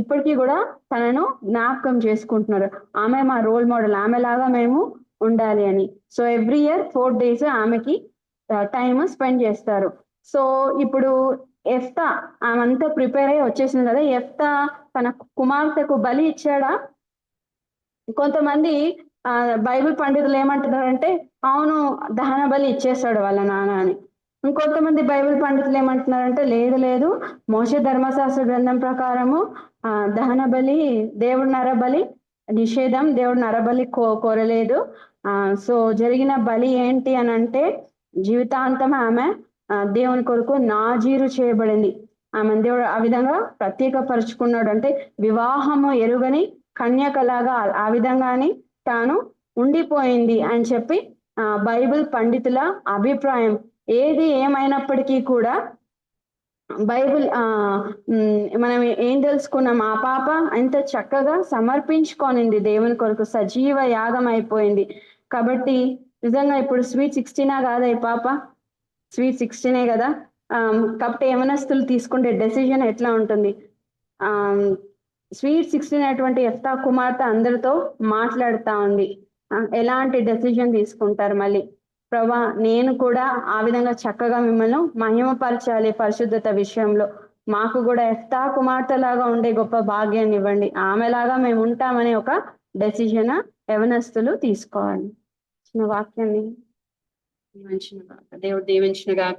ఇప్పటికీ కూడా తనను జ్ఞాపకం చేసుకుంటున్నారు. ఆమె మా రోల్ మోడల్, ఆమెలాగా మేము ఉండాలి అని. సో ఎవ్రీ ఇయర్ 4 days ఆమెకి టైం స్పెండ్ చేస్తారు. సో ఇప్పుడు ఎఫ్తా ఆమెంతా ప్రిపేర్ అయ్యి వచ్చేసింది కదా. ఎఫ్తా తన కుమార్తెకు బలి ఇచ్చాడా? కొంతమంది బైబిల్ పండితులు ఏమంటున్నారంటే అవును, దహన బలి ఇచ్చేస్తాడు వాళ్ళ నాన్న అని. ఇంకొంతమంది బైబిల్ పండితులు ఏమంటున్నారంటే లేదు లేదు, మోషే ధర్మశాస్త్ర గ్రంథం ప్రకారము దహన బలి, దేవుడు నరబలి నిషేధం, దేవుడు నరబలి కోరలేదు. సో జరిగిన బలి ఏంటి అని అంటే జీవితాంతం ఆమె దేవుని కొరకు నాజీరు చేయబడింది. ఆమె దేవుడు ఆ విధంగా ప్రత్యేకపరుచుకున్నాడు. అంటే వివాహము ఎరుగని కన్యకలాగా ఆ విధంగానే తాను ఉండిపోయింది అని చెప్పి బైబిల్ పండితుల అభిప్రాయం. ఏది ఏమైనప్పటికీ కూడా బైబిల్ మనం ఏం తెలుసుకున్నాం? ఆ పాప ఎంత చక్కగా సమర్పించుకోనింది దేవుని కొరకు, సజీవ యాగం అయిపోయింది. కాబట్టి నిజంగా ఇప్పుడు స్వీట్ 16 కాదా ఈ పాప? స్వీట్ 16 కదా. కాబట్టి యవనస్తులు తీసుకుంటే డెసిజన్ ఎట్లా ఉంటుంది? స్వీట్ 16 అటువంటి ఎఫ్తా కుమార్తె అందరితో మాట్లాడుతా ఉంది. ఎలాంటి డెసిజన్ తీసుకుంటారు? మళ్ళీ ప్రభా, నేను కూడా ఆ విధంగా చక్కగా మిమ్మల్ని మహిమపరచాలి పరిశుద్ధత విషయంలో, మాకు కూడా ఎఫ్తా కుమార్తె లాగా ఉండే గొప్ప భాగ్యాన్ని ఇవ్వండి, ఆమెలాగా మేము ఉంటామని ఒక డెసిజన్ యవనస్తులు తీసుకోవాలి. చిన్న వాక్యాన్ని దీవించునుగాక. దేవుడు దీవించునుగాక.